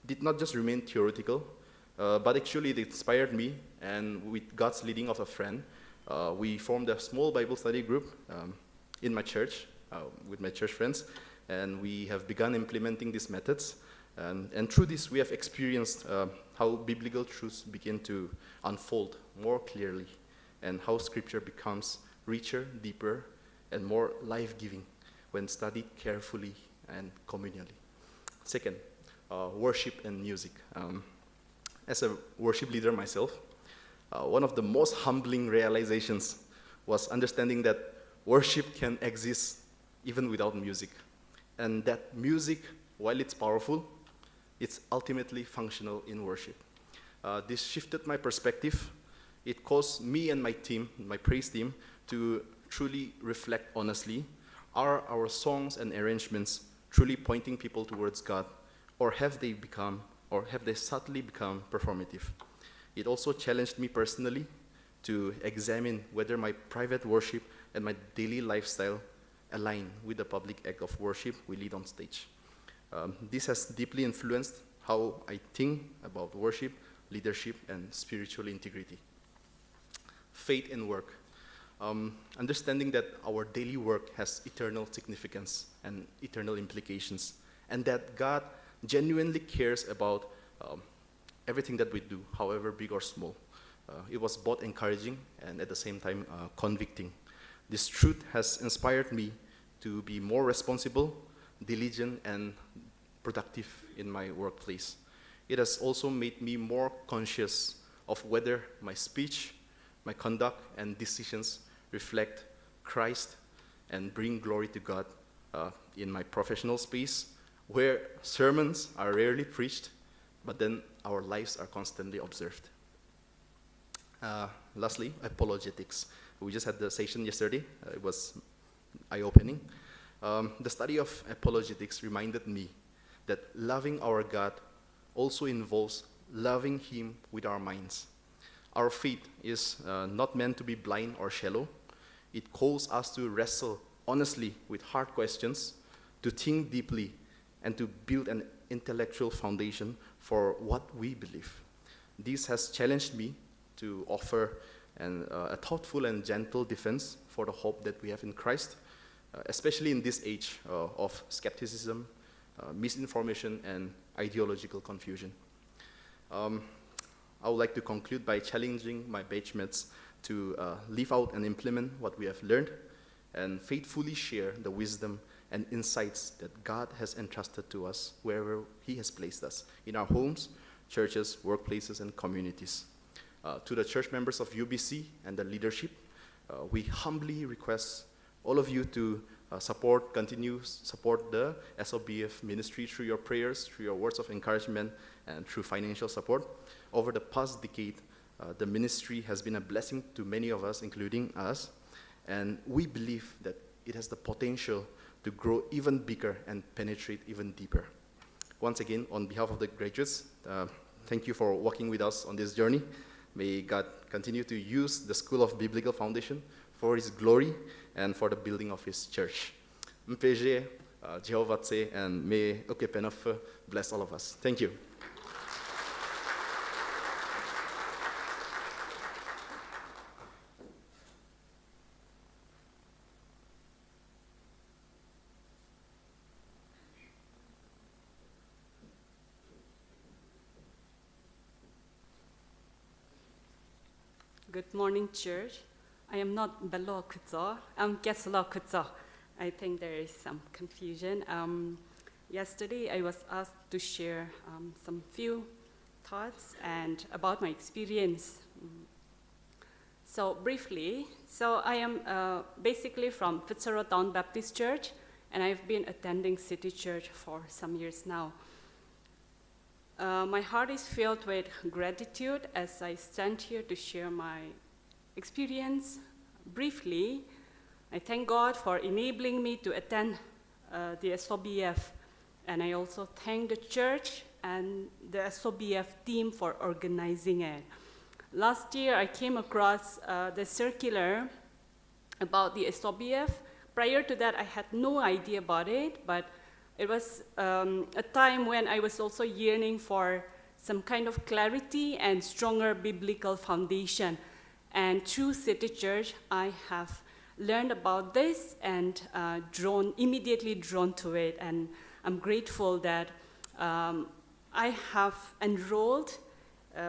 did not just remain theoretical, but actually it inspired me, and with God's leading of a friend, we formed a small Bible study group in my church, with my church friends, and we have begun implementing these methods. And through this, we have experienced how biblical truths begin to unfold more clearly, and how scripture becomes richer, deeper, and more life-giving when studied carefully and communally. Second, worship and music. As a worship leader myself, one of the most humbling realizations was understanding that worship can exist even without music, and that music, while it's powerful, it's ultimately functional in worship. This shifted my perspective. It caused me and my team, my praise team, to truly reflect honestly. Are our songs and arrangements truly pointing people towards God, or have they subtly become performative? It also challenged me personally to examine whether my private worship and my daily lifestyle align with the public act of worship we lead on stage. This has deeply influenced how I think about worship, leadership, and spiritual integrity. Faith and work. Understanding that our daily work has eternal significance and eternal implications, and that God genuinely cares about everything that we do, however big or small. It was both encouraging and at the same time convicting. This truth has inspired me to be more responsible, diligent, and productive in my workplace. It has also made me more conscious of whether my speech, my conduct, and decisions reflect Christ and bring glory to God in my professional space, where sermons are rarely preached, but then our lives are constantly observed. Lastly, apologetics. We just had the session yesterday. It was eye-opening. The study of apologetics reminded me that loving our God also involves loving Him with our minds. Our faith is not meant to be blind or shallow. It calls us to wrestle honestly with hard questions, to think deeply, and to build an intellectual foundation for what we believe. This has challenged me to offer a thoughtful and gentle defense for the hope that we have in Christ, especially in this age of skepticism, misinformation, and ideological confusion. I would like to conclude by challenging my batchmates to live out and implement what we have learned and faithfully share the wisdom and insights that God has entrusted to us wherever He has placed us, in our homes, churches, workplaces, and communities. To the church members of UBC and the leadership, we humbly request all of you to continue support the SOBF ministry through your prayers, through your words of encouragement, and through financial support. Over the past decade, the ministry has been a blessing to many of us, including us, and we believe that it has the potential to grow even bigger and penetrate even deeper. Once again, on behalf of the graduates, thank you for walking with us on this journey. May God continue to use the School of Biblical Foundation for His glory and for the building of His church. Mpege, Jehovah Tse, and may Okepenof bless all of us. Thank you. Good morning, church. I am not Belo Kutso, I'm Keslo Kutso. I think there is some confusion. Yesterday, I was asked to share some few thoughts and about my experience. So briefly, I am basically from Phizo Town Baptist Church, and I've been attending City Church for some years now. My heart is filled with gratitude as I stand here to share my experience. Briefly, I thank God for enabling me to attend the SOBF, and I also thank the church and the SOBF team for organizing it. Last year, I came across the circular about the SOBF. Prior to that, I had no idea about it, but it was a time when I was also yearning for some kind of clarity and stronger biblical foundation. And through City Church, I have learned about this and immediately drawn to it. And I'm grateful that I have enrolled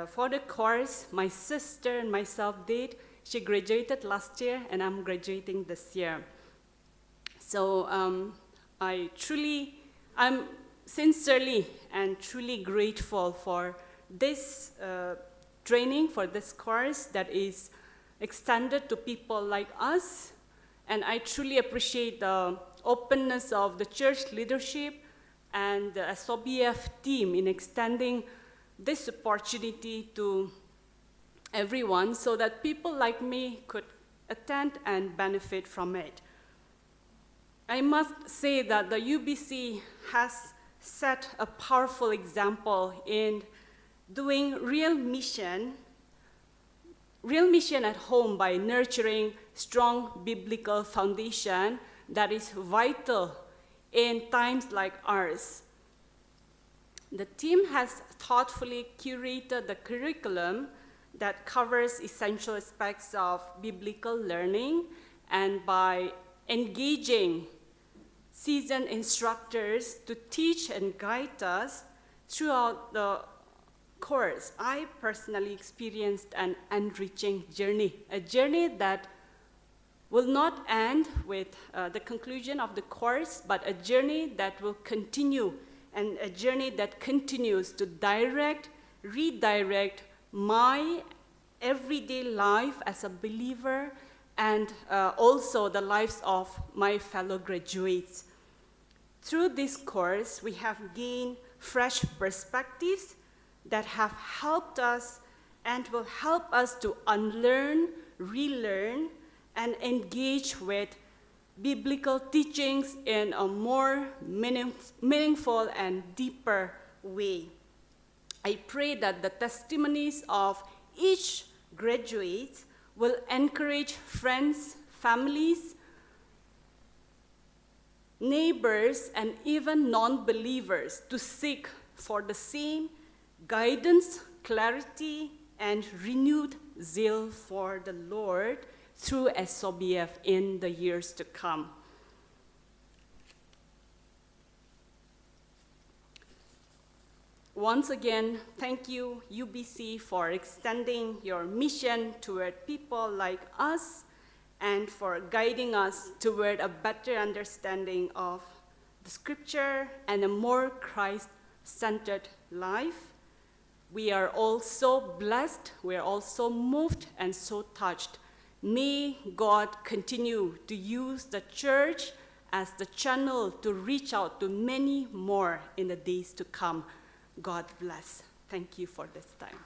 for the course my sister and myself did. She graduated last year, and I'm graduating this year. So I'm sincerely and truly grateful for this training, for this course that is extended to people like us. And I truly appreciate the openness of the church leadership and the SOBF team in extending this opportunity to everyone so that people like me could attend and benefit from it. I must say that the UBC has set a powerful example in doing real mission at home by nurturing strong biblical foundation that is vital in times like ours. The team has thoughtfully curated the curriculum that covers essential aspects of biblical learning, and by engaging seasoned instructors to teach and guide us throughout the course, I personally experienced an enriching journey, a journey that will not end with the conclusion of the course, but a journey that will continue, and a journey that continues to redirect my everyday life as a believer, and also the lives of my fellow graduates. Through this course, we have gained fresh perspectives that have helped us and will help us to unlearn, relearn, and engage with biblical teachings in a more meaningful and deeper way. I pray that the testimonies of each graduate will encourage friends, families, neighbors, and even non-believers to seek for the same guidance, clarity, and renewed zeal for the Lord through SOBF in the years to come. once again, thank you, UBC, for extending your mission toward people like us and for guiding us toward a better understanding of the scripture and a more Christ-centered life. We are all so blessed, we are all so moved and so touched. May God continue to use the church as the channel to reach out to many more in the days to come. God bless. Thank you for this time.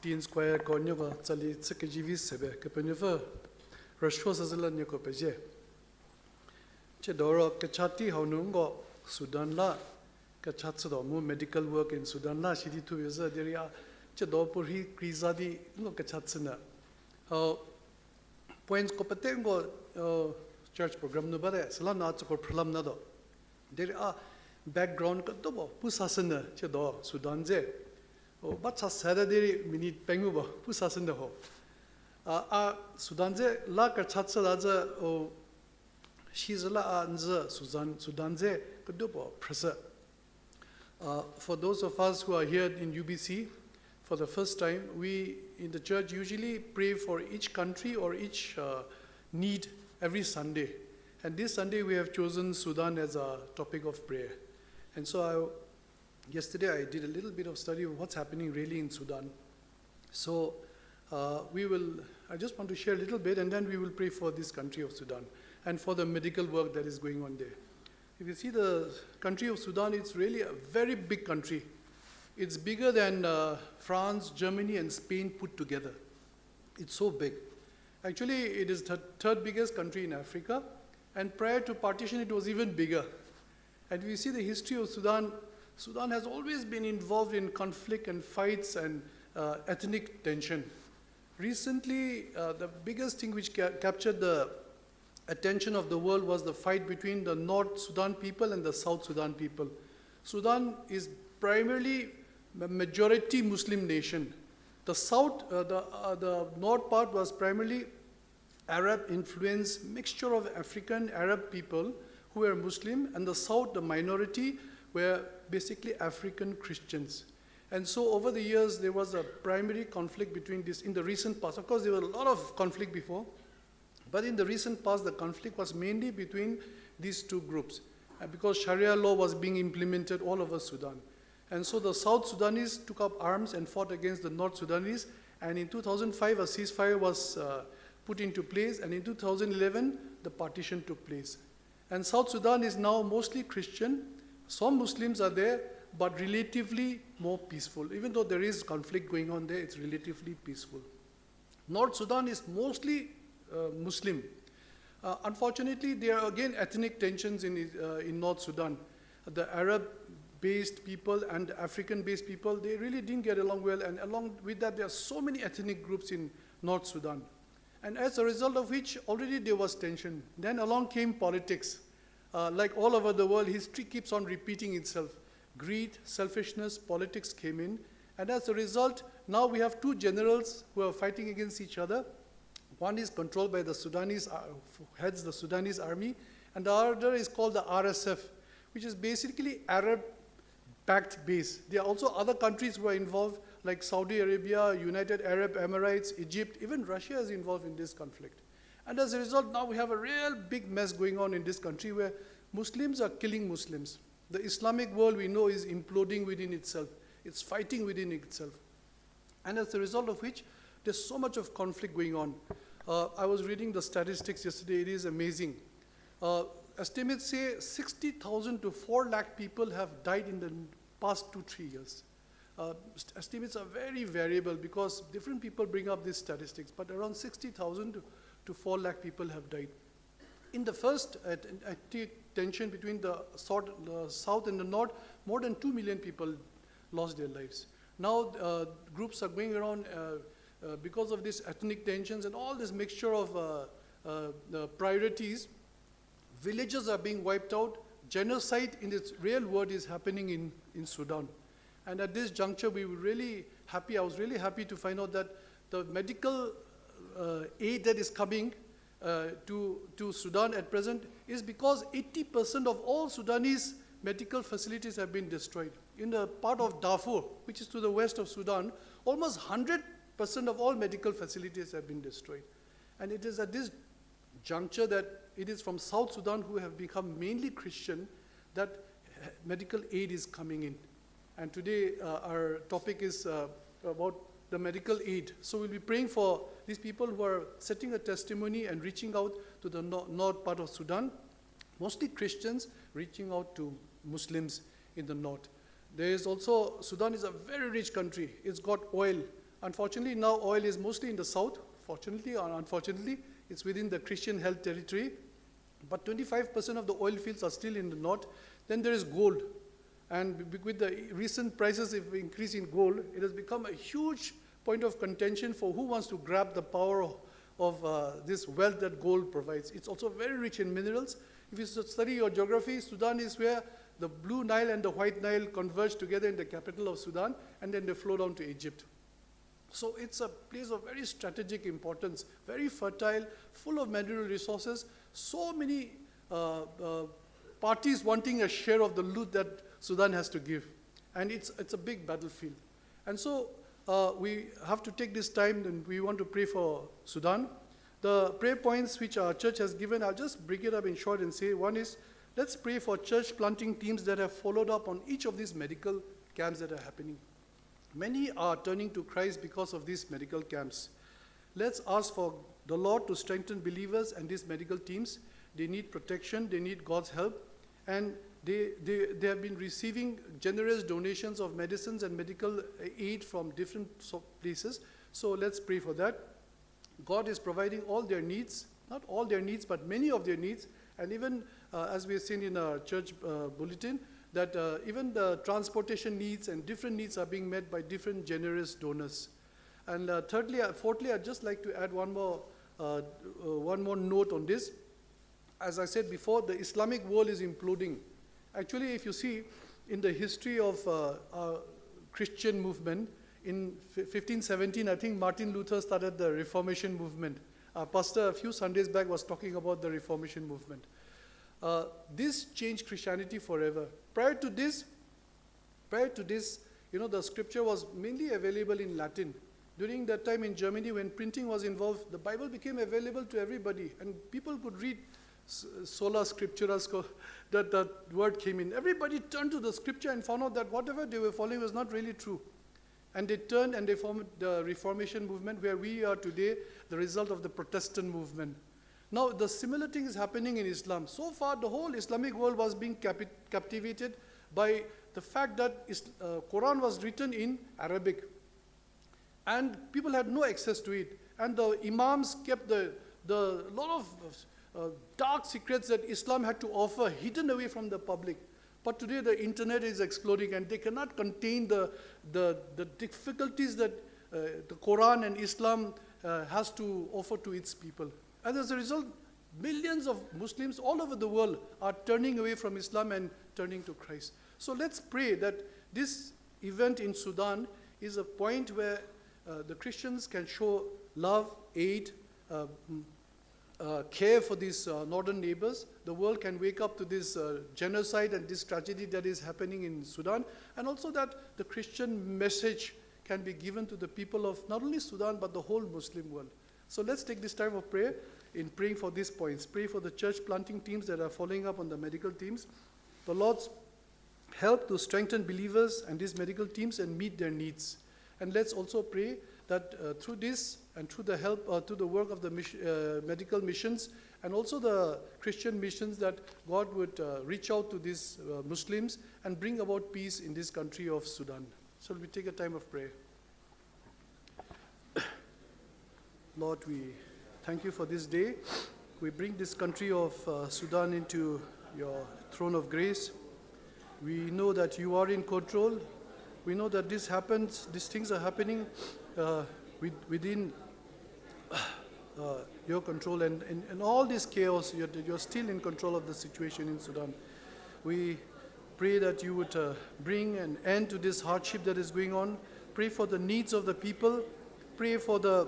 Teen Square Konyoga Tsali Tsikajivi Sebe, Kapeneva, Rashwas Azalanya Kopeje. Chedoro Kachati Honungo, Sudan La, Kachatsudo, more medical work in Sudan La, Shidi tu Yaza, Deria, Chedopuri, Khriesadi, no Kachatsina. Points Kopatengo church program no bade, Salanats or Pralam Nado. There are background Katobo, Pusasana, Chedo, Sudanze. Oh, but Saturday minute Penguba, Pusasana ho. Sudanze, La Kachatsa, oh, she's la Anza, Sudanze, Kadobo, Presa. For those of us who are here in UBC, for the first time, we in the church usually pray for each country or each need every Sunday. And this Sunday we have chosen Sudan as a topic of prayer. And so yesterday I did a little bit of study of what's happening really in Sudan. So I just want to share a little bit and then we will pray for this country of Sudan and for the medical work that is going on there. If you see the country of Sudan, it's really a very big country. It's bigger than France, Germany, and Spain put together. It's so big. Actually, it is the third biggest country in Africa, and prior to partition, it was even bigger. And if you see the history of Sudan, Sudan has always been involved in conflict and fights and ethnic tension. Recently, the biggest thing which captured the attention of the world was the fight between the North Sudan people and the South Sudan people. Sudan is primarily a majority Muslim nation. The south, the north part was primarily Arab influence, mixture of African Arab people who were Muslim, and the south, the minority, were basically African Christians. And so over the years, there was a primary conflict between this in the recent past. Of course, there were a lot of conflict before, but in the recent past, the conflict was mainly between these two groups because Sharia law was being implemented all over Sudan. And so the South Sudanese took up arms and fought against the North Sudanese. And in 2005, a ceasefire was put into place. And in 2011, the partition took place. And South Sudan is now mostly Christian. Some Muslims are there, but relatively more peaceful. Even though there is conflict going on there, it's relatively peaceful. North Sudan is mostly Muslim. Unfortunately, there are again ethnic tensions in North Sudan. The Arab-based people and African-based people, they really didn't get along well, and along with that, there are so many ethnic groups in North Sudan. And as a result of which, already there was tension. Then along came politics. Like all over the world, history keeps on repeating itself. Greed, selfishness, politics came in, and as a result, now we have two generals who are fighting against each other. One is controlled by the Sudanese, heads the Sudanese army, and the other is called the RSF, which is basically Arab-backed base. There are also other countries who are involved, like Saudi Arabia, United Arab Emirates, Egypt, even Russia is involved in this conflict. And as a result, now we have a real big mess going on in this country where Muslims are killing Muslims. The Islamic world we know is imploding within itself. It's fighting within itself. And as a result of which, there's so much of conflict going on. I was reading the statistics yesterday, it is amazing. Estimates say 60,000 to 4 lakh people have died in the past 2-3 years. Estimates are very variable because different people bring up these statistics, but around 60,000 to 4 lakh people have died. In the first tension between the south and the north, more than 2 million people lost their lives. Now groups are going around because of these ethnic tensions and all this mixture of priorities. Villages are being wiped out. Genocide in its real word is happening in Sudan. And at this juncture, we were really happy. I was really happy to find out that the medical aid that is coming to Sudan at present is because 80% of all Sudanese medical facilities have been destroyed. In the part of Darfur, which is to the west of Sudan, almost 100% of all medical facilities have been destroyed. And it is at this juncture that it is from South Sudan, who have become mainly Christian, that medical aid is coming in. And today our topic is about the medical aid. So we'll be praying for these people who are setting a testimony and reaching out to the north part of Sudan, mostly Christians reaching out to Muslims in the north. There is also, Sudan is a very rich country. It's got oil. Unfortunately, now oil is mostly in the south. Fortunately or unfortunately, it's within the Christian held territory. But 25% of the oil fields are still in the north. Then there is gold. And with the recent prices increase in gold, it has become a huge point of contention for who wants to grab the power of this wealth that gold provides. It's also very rich in minerals. If you study your geography, Sudan is where the Blue Nile and the White Nile converge together in the capital of Sudan, and then they flow down to Egypt. So it's a place of very strategic importance, very fertile, full of mineral resources, so many parties wanting a share of the loot that Sudan has to give. And it's a big battlefield. And so we have to take this time, and we want to pray for Sudan. The prayer points which our church has given, I'll just break it up in short and say, one is, let's pray for church planting teams that have followed up on each of these medical camps that are happening. Many are turning to Christ because of these medical camps. Let's ask for the Lord to strengthen believers and these medical teams. They need protection, they need God's help, and they have been receiving generous donations of medicines and medical aid from different places. So let's pray for that. God is providing all their needs, not all their needs, but many of their needs, and even as we have seen in our church bulletin, that even the transportation needs and different needs are being met by different generous donors. And fourthly, I'd just like to add one more note on this. As I said before, the Islamic world is imploding. Actually, if you see in the history of our Christian movement, in 1517, I think Martin Luther started the Reformation movement. Our pastor a few Sundays back was talking about the Reformation movement. This changed Christianity forever. Prior to this, the scripture was mainly available in Latin. During that time in Germany, when printing was involved, the Bible became available to everybody, and people could read sola scriptura, that word came in. Everybody turned to the scripture and found out that whatever they were following was not really true. And they turned and they formed the Reformation movement, where we are today, the result of the Protestant movement. Now, the similar thing is happening in Islam. So far, the whole Islamic world was being captivated by the fact that Quran was written in Arabic. And people had no access to it. And the imams kept the lot of dark secrets that Islam had to offer hidden away from the public. But today the internet is exploding, and they cannot contain the difficulties that the Quran and Islam has to offer to its people. And as a result, millions of Muslims all over the world are turning away from Islam and turning to Christ. So let's pray that this event in Sudan is a point where the Christians can show love, aid, care for these northern neighbors. The world can wake up to this genocide and this tragedy that is happening in Sudan, and also that the Christian message can be given to the people of not only Sudan, but the whole Muslim world. So let's take this time of prayer in praying for these points. Pray for the church planting teams that are following up on the medical teams. The Lord's help to strengthen believers and these medical teams and meet their needs. And let's also pray that through this and through the help, through the work of the medical missions and also the Christian missions, that God would reach out to these Muslims and bring about peace in this country of Sudan. So we take a time of prayer. Lord, we thank you for this day. We bring this country of Sudan into your throne of grace. We know that you are in control. We know that this happens, these things are happening within your control, and in all this chaos, you're still in control of the situation in Sudan. We pray that you would bring an end to this hardship that is going on. Pray for the needs of the people. Pray for the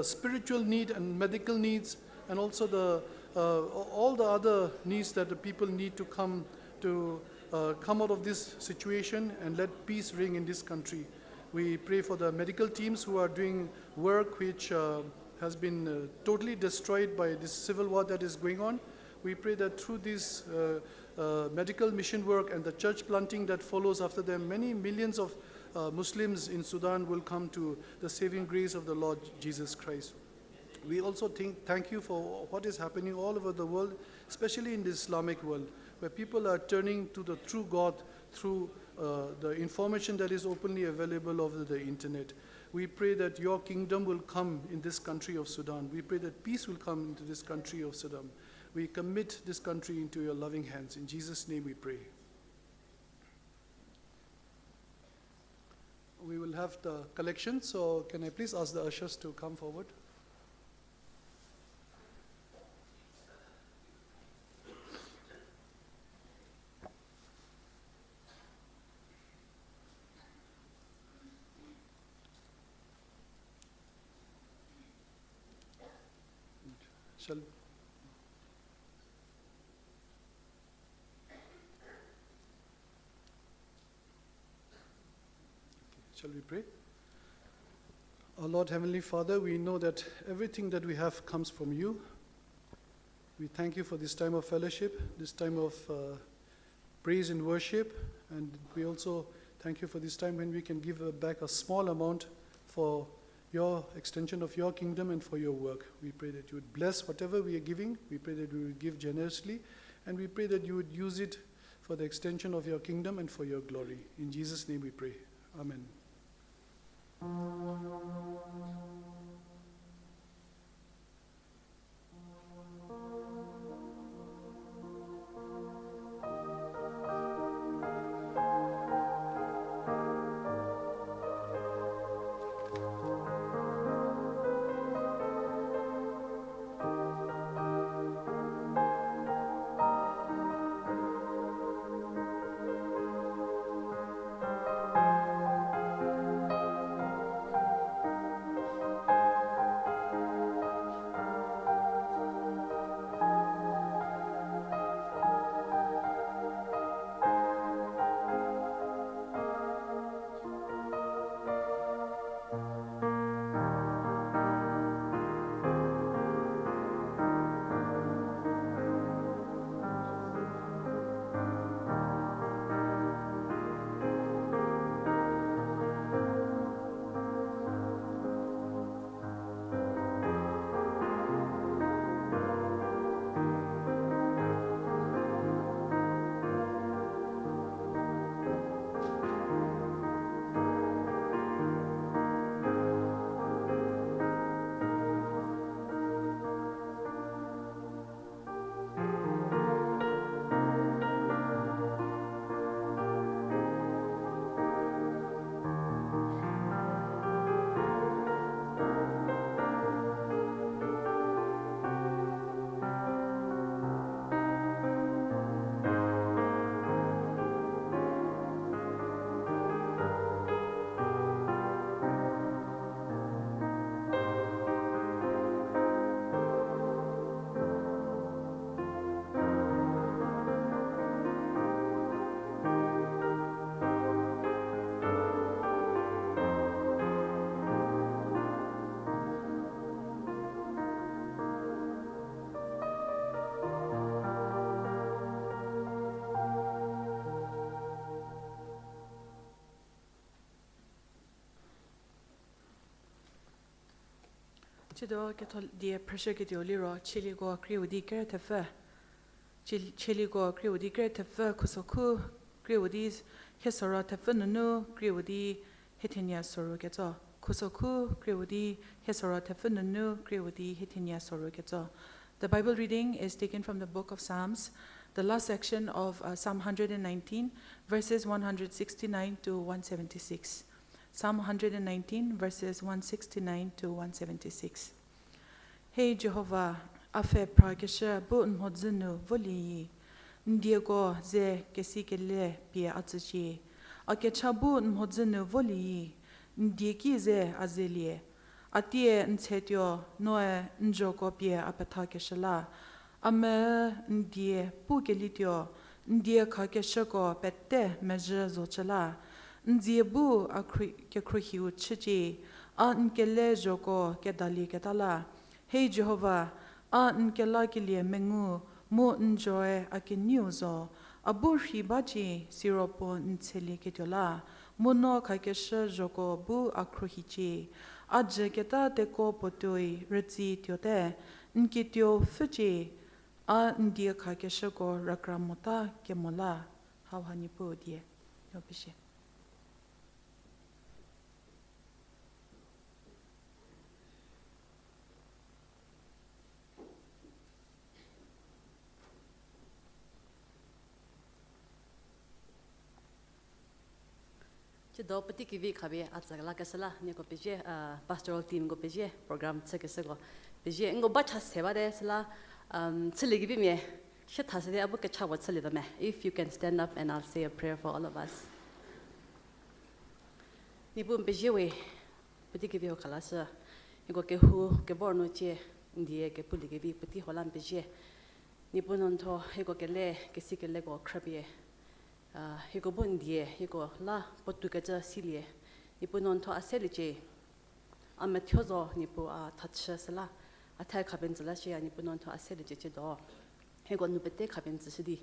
spiritual need and medical needs, and also all the other needs that the people need to come out of this situation and let peace reign in this country. We pray for the medical teams who are doing work which has been totally destroyed by this civil war that is going on. We pray that through this medical mission work and the church planting that follows after them, many millions of Muslims in Sudan will come to the saving grace of the Lord Jesus Christ. We also thank you for what is happening all over the world, especially in the Islamic world. where people are turning to the true God through the information that is openly available over the internet. We pray that your kingdom will come in this country of Sudan. We pray that peace will come into this country of Sudan. We commit this country into your loving hands. In Jesus' name we pray. We will have the collection, so can I please ask the ushers to come forward? Shall we pray? Our Lord Heavenly Father, we know that everything that we have comes from you. We thank you for this time of fellowship, this time of praise and worship, and we also thank you for this time when we can give back a small amount for your extension of your kingdom and for your work. We pray that you would bless whatever we are giving. We pray that we would give generously, and we pray that you would use it for the extension of your kingdom and for your glory. In Jesus' name we pray. Amen. Chido KETHODIE pressure KETHODIE chiligo KRÜTA tefe chiligo KRÜTA tefe kusoku KRÜTA hesora tefe nunu KRÜTA hetinya soru gezo kusoku KRÜTA hesora tefe nunu KRÜTA hetinya soru gezo. The Bible reading is taken from the book of Psalms, the last section of Psalm 119, verses 169 to 176. Psalm 119, verses 169 to 176. Hey Jehovah, afe pragesha bu Mhasivino voli ndiego ze kesikele pie atsuchi akecha bu Mhasivino voli ndiekize azelie atie ntsetyo noe njoko pie apatakeshala ame ndie pukelityo ndie kakeshako pette meje zochala Nziebu KEKHRÜ chichi nkele joko Delie ketala. Hey Jehovah, nkela kilie mengu mo enjoy akiniuzo aburhi baji siropo ntseli ketiola mono kakesha joko bu akruhichi adje keta teko potoi retsi tiote nkitio fuji a ndie ka kesha go rakramota kemola hawani po die yobishi do pati kivi khabe atsagla kasala ne ko peje pastoral team go peje program tsake go peje ngo bacha seba de sala tsili gibi me shithase de abu ke chawa tsili da me if you can stand up and I'll say a prayer for all of us ni bum peje we pati kivi ho khalasa ngo ke hu ke borno che ndie ke puli gibi pati holam peje ni bunon tho ego ke le ke sikele go krabie higo bundie higo la potugaja silie nipu non to aselije amatyozo nipu a touchsala atai khabenzala she nipu non to aselije che do higo nubete khabenzidi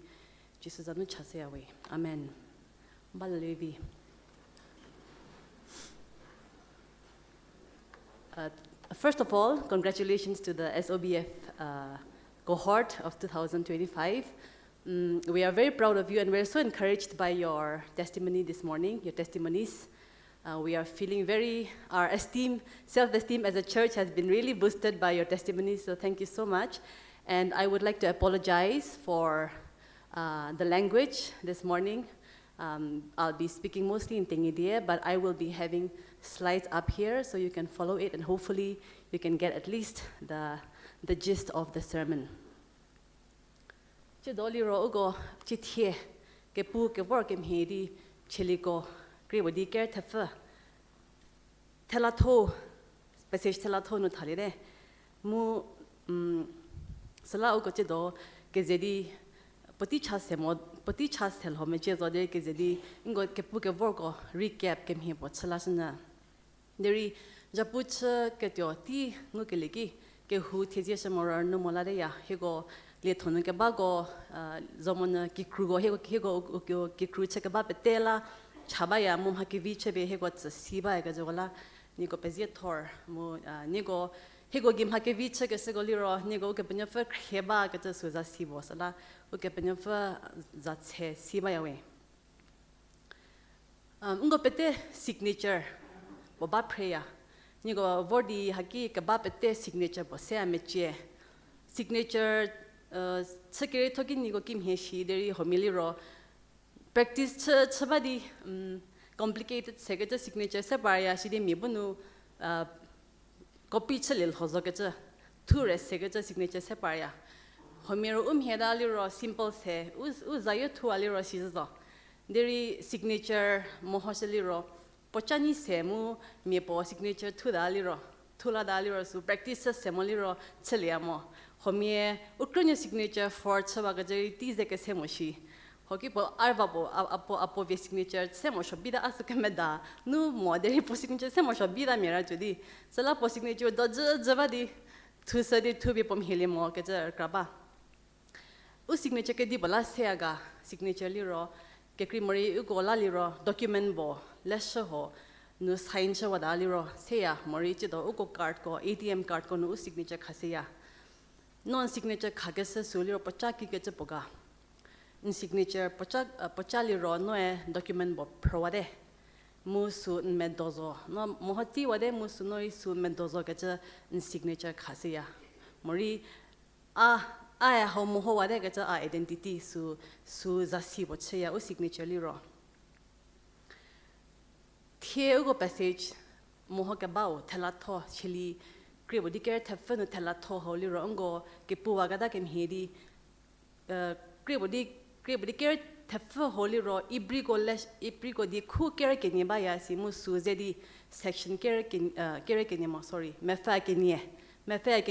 jesus anu chase away amen ballevi first of all congratulations to the SOBF cohort of 2025. We are very proud of you and we're so encouraged by your testimony this morning, your testimonies. We are feeling our self-esteem as a church has been really boosted by your testimonies, so thank you so much. And I would like to apologize for the language this morning. I'll be speaking mostly in THEJA, but I will be having slides up here so you can follow it and hopefully you can get at least the gist of the sermon. Delie ugo chithie ke pu ke work em hedi cheliko krewadi ker thafa thalatho passage thalatho no thalire mu sala ugo chedo ke zedi pati chas thel home che zode ke zedi ingo ke pu ke work ko recap kem he po chalasna deri ZHAPU ke tyo ti ngo ke leki ke hu theje samora no molare ya hego le thonu ke bago zomon KRÜ hego KRÜ che ke ba betela chaba ya mum hakivi che be hego siba ga jola ni ko pezie thor mo ni go hego gim hakivi che ke se go liro ni go ke penya fa kheba ke su za sibo sala o ke penya fa za che siba ya we ngo pete signature bo ba prayer ni go vodi haki ke ba pete signature bo se ameche signature secretary talking ni go kim he shi deri homily ro practice chabadi complicated secretary signature se barya shi de mibunu copy chalil hozo ke cha two res secretary signature se barya homero hedali ro simple se uzayo thu ali ro shi zo deri signature mohosali ro pochani se mu me po signature thu dali ro thula dali ro su practice se moli ro chaliamo homie ukronya signature for chabaga jeri tize ke semoshi hoki po arvabo apo ve signature semosho bida asuke meda nu model po signature semosho bida mera jodi sala po signature do javadi thu sadi thu be pom hele mo ke jar kraba u signature ke di bala seaga signature li ro ke krimori u gola li ro document bo lesho ho nu sign cha wada li ro seya mori che do u ko card ko ATM card ko nu signature khaseya non signature khagesa suliro pachaki ke chapoga in signature pachali ro no e document bo provade musu medozo no mohati wade musu no isu medozo ke cha in signature khasiya mori a ho moho wade ke cha identity su zasi bo cheya o signature li ro the go passage moho ke bao thalatho chili krewadi ker thafanu thalatho holi rongo ke puwagada kem hedi krewadi ker thafo holi ro ibrigo di khu ker ke ni ba ya si musu zedi section ker ke ni mo sorry metha ke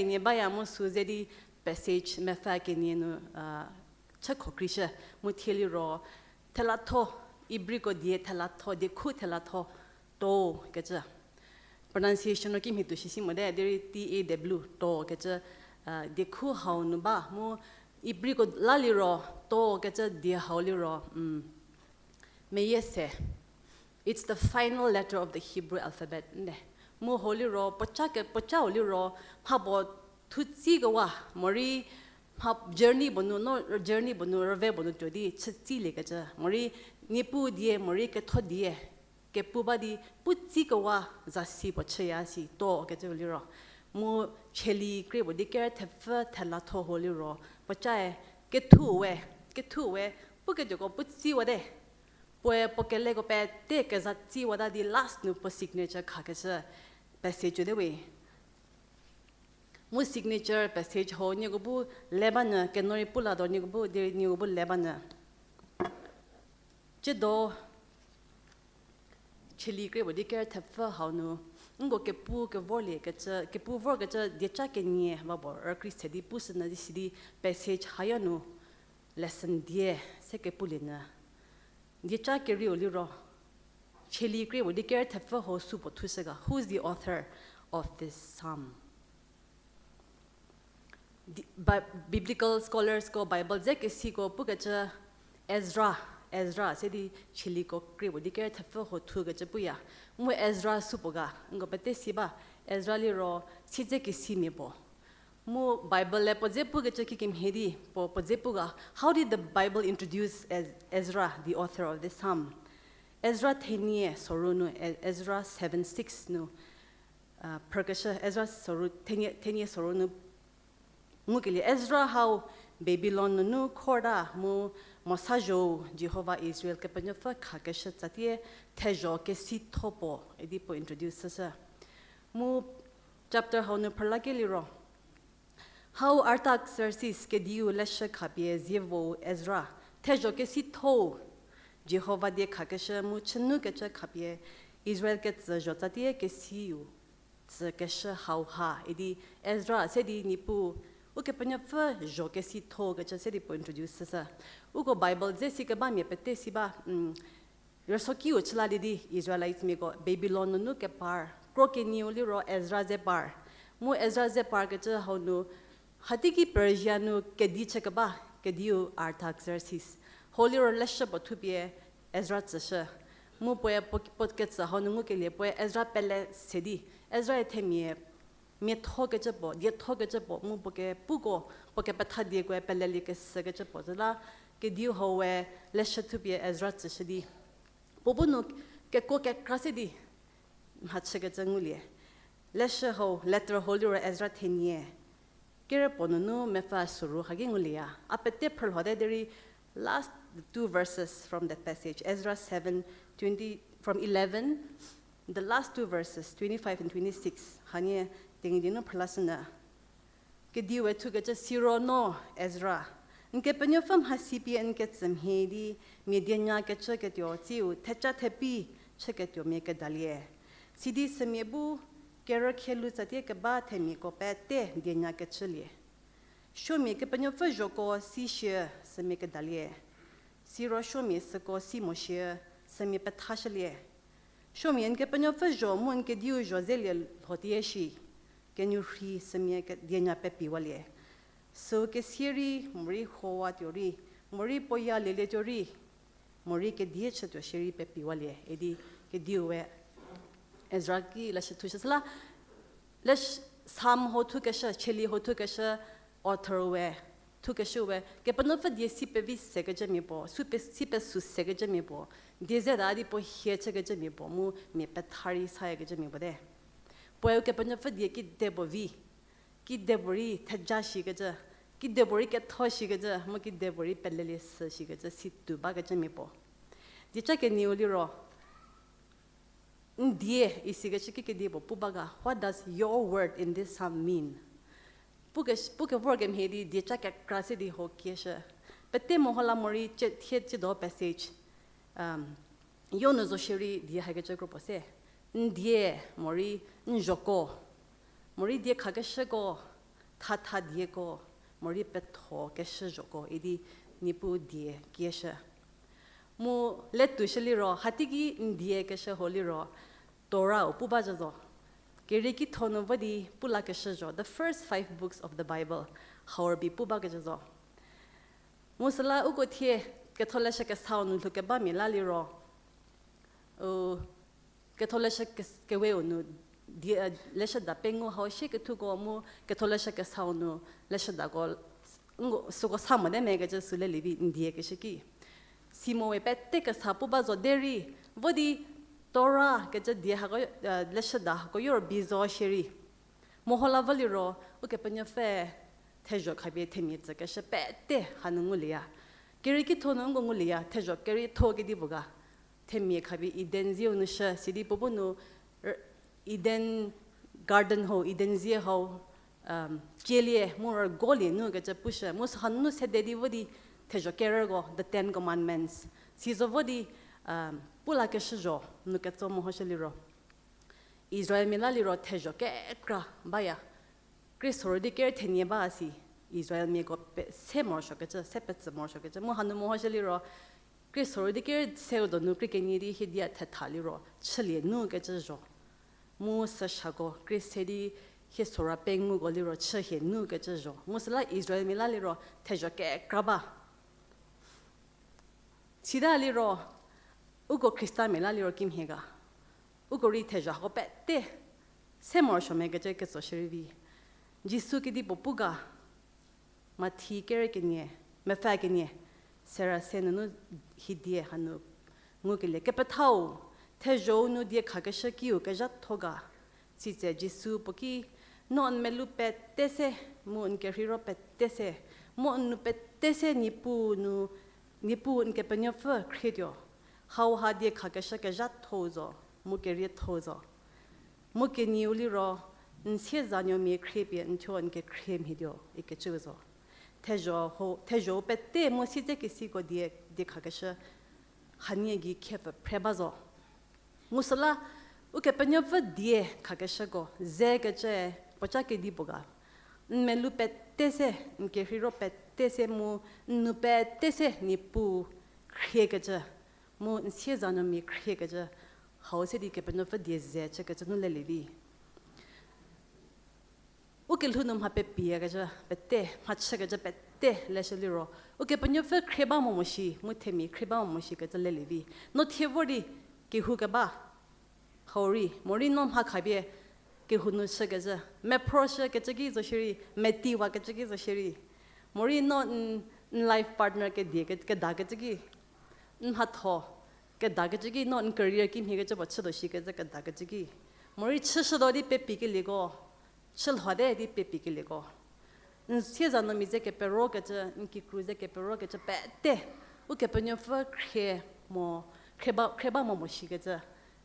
ni ba ya musu zedi passage metha ke ni no chakho krisha mutheli ro thalatho ibrigo di thalatho de khu thalatho to ke cha pronunciation of Kimi to Shishimo there TAW to get a de ku how no ba mo ibrigo laliro to get a dear holiro may yes say it's the final letter of the Hebrew alphabet mo holiro pocha oliro habo tutsi gowa mori hap journey bonu no journey bonu rave bonu jodi chi le gaja mori nipu die mori KETHODIE kepu badi putsi ko wa zasi pochya si to gaja liro mo cheli kre bodi ker thefa thela tho holi ro pachae kethu we puke jogo putsi wade poe pokele go pe te ke zati wada di last nu po signature khagasa passage de we mo signature passage ho ni go bu lebana ke nori pula do ni go bu de ni go bu lebana che do chili kre bodi ker thefa how nu ngo ke pu ke vole ke pu vor ke de cha ke ni ba bo Kriste di Pusa na di sidi passage hayanu lesson die se ke pulina de cha ke ri oliro chili kre bodi ker thefa ho su po thusega who is the author of this psalm. Biblical scholars ko Bible je ke si ko pu ke cha Ezra se di chili ko kre bodi ker thefa ho thu ke cha pu ya mo Ezra supoga ngo pete siba Ezra li ro si je ke si me bo mo Bible le po je pu ke cha ki kim hedi po je pu ga how did the Bible introduce Ezra the author of this psalm. Ezra thenie sorunu Ezra 7:6 no perkasha Ezra soru thenie sorunu mukili Ezra how Babylon no korda mo mosajo Jehovah Israel ke panyafa khakesha chatie THEJA ke si thopo edi po introduce sa mo chapter how no parlageli ro how Artaxerxes ke diu lesha khabie zevo Ezra THEJA ke si tho Jehovah de khakesha mo chnu ke cha khabie Israel ke chatie ke si yu kesha how ha edi Ezra se di nipu uke panyafa jo ke si tho ke cha se di po introduce sa uko Bible je si ke ba me pete si ba Resoki uchla di Israelites me go Babylon no ke par kroke ni oli ro Ezra ze par mo Ezra ze par ke cha how no hatiki Persia no ke di che ke ba ke diu Artaxerxes holy ro lesha bo thubie Ezra tsha mo poe podcast sa how no ke le poe Ezra pele sedi Ezra ethemie me tho ke cha bo ye tho ke cha bo mo poke pugo poke patha die ko pele le ke se ke cha bo la ke diu ho we lesha thubie Ezra tsha di Bobono ke ko ke krasidi hatchega jangulie lesha ho letter holder Ezra thenie kere ponono mefa suru hagingulia apete pearl hoderi last two verses from that passage Ezra 7:20 from 11 the last two verses 25 and 26 hanie dingidino plasna ke diwe tu ke siro no Ezra nke penyo fam hasipi en ke semhedi medianya ke che tyo tiu thecha thepi che ke tyo me ke Delie sidi semiebu kero khelu chatie ke ba themi ko pete dianya ke chlie shomi ke penyo fa joko si she semi ke Delie siro shomi se ko si moshe semi pe thashlie shomi en ke penyo fa jo mon ke diu jozelie hotieshi ke nyu ri semi ke dianya pe piwalie so ke siri mori hoa teori mori poya lele teori mori ke die chetwa shiri pe piwale edi ke diwe Ezra ki la shetusla lesh sam ho tu ke sha cheli ho tu ke sha author we tu ke shuwe ke panofa die si pe vis se ke jemi bo su pe si pe su se ke jemi bo die ze da di po he che ke jemi bo mu me pe thari sa ke jemi bo de po ke panofa die ki debo vi ki debori THEJA shi ke ja ki debori ke thoshi ke ja mo ki debori pelele shi ke ja situ ba ke jemi bo di cha ke niuli ro ndie isi ke chiki ke debo pubaga what does your word in this psalm mean puke vorgem hedi di cha ke krasi di ho kesha pete mohola mori che che do passage yo no zo shiri di ha ke che group se ndie mori njoko mori die khage shego tha die ko mori petho ke shego idi nipu die kesha mo let tu shili ro hatigi ndie ke she holy ro Torah upuba jazo keriki thono badi pula ke shejo the first 5 books of the Bible how be puba ke jazo musala uko thie ke thola she ke saunu lu ke ba mi lali ro ke thola she ke we onu lesha da pengo how she ke tu go mo ke thola she ke saunu lesha da go suko samo de mega je sule libi indie ke shiki simo we pette ke sapu ba zo deri vodi tora ke je dia ha ko leshada ko yor bizo shiri mohola valiro o ke penya fe tejo khabi themi je ke she pette hanungulia keri ki tono ngulia tejo keri togi di buga themi khabi iden zio nu sha sidi popunu iden garden ho iden zia ho Delie more goli no get a pusher most hanu said dedi vodi tejo kergo the 10 commandments sizo vodi pula ke shijo no get so mohosheliro Israel milaliro tejo kekra baya Kristo di ker tenie basi Israel me go se more shoketa sepet more shoketa mo hanu mohosheliro Kristo di ker seudo no krikeni di hidia tathaliro chlie no get jo mo sa shago Kristedi Histora pengu goliro chehe nu ke jo musla Israel milaliro tejo ke kraba sidaliro ugo Krista milaliro kimhega ugo ri tejo ho pette semor shome ke so shirivi jisu ki di popuga mathi kere kenye mefa kenye sera senunu hidie hanu ngukile ke pathau tejo nu die khakasha kiu ke jat thoga size jisu poki non melu petese mun ke hiro petese mon nu petese nipu nke penyo fe credio how had ye khakasha ke jat thozo mu ke ri thozo mu ke niuli ro nsie zanyo mi crepi nchon ke crem hidio ike chuzo tejo pette mo site ke si ko die khakasha hanie gi khep prebazo musala uke penyo fe die khakasha go ze ke che pocha ke di boga melu petese nke hiro petese mu nu petese ni pu khiegaja mu nsie zano mi khiegaja hause di ke peno fa die ze che ke nu le levi uke lunum ha pe pia gaja pette hacha gaja pette le sheliro uke penyo fa kheba mo moshi mu themi kheba mo moshi ke le levi no thevori ke hu ka ba hori mori nom ha khabie ke hunu shagaja me prosha ke chagi zo shiri meti wa ke chagi zo shiri mori no life partner ke die ke da ke chagi hatho ke da ke chagi no career ki mhege cha bachha do shi ke da ke chagi mori chsho do di pe pi ke lego chil hode di pe pi ke lego se za no mize ke pero ke cha ki Krose ke pero ke cha pete u ke penyo fa khe mo kheba mo shi ke cha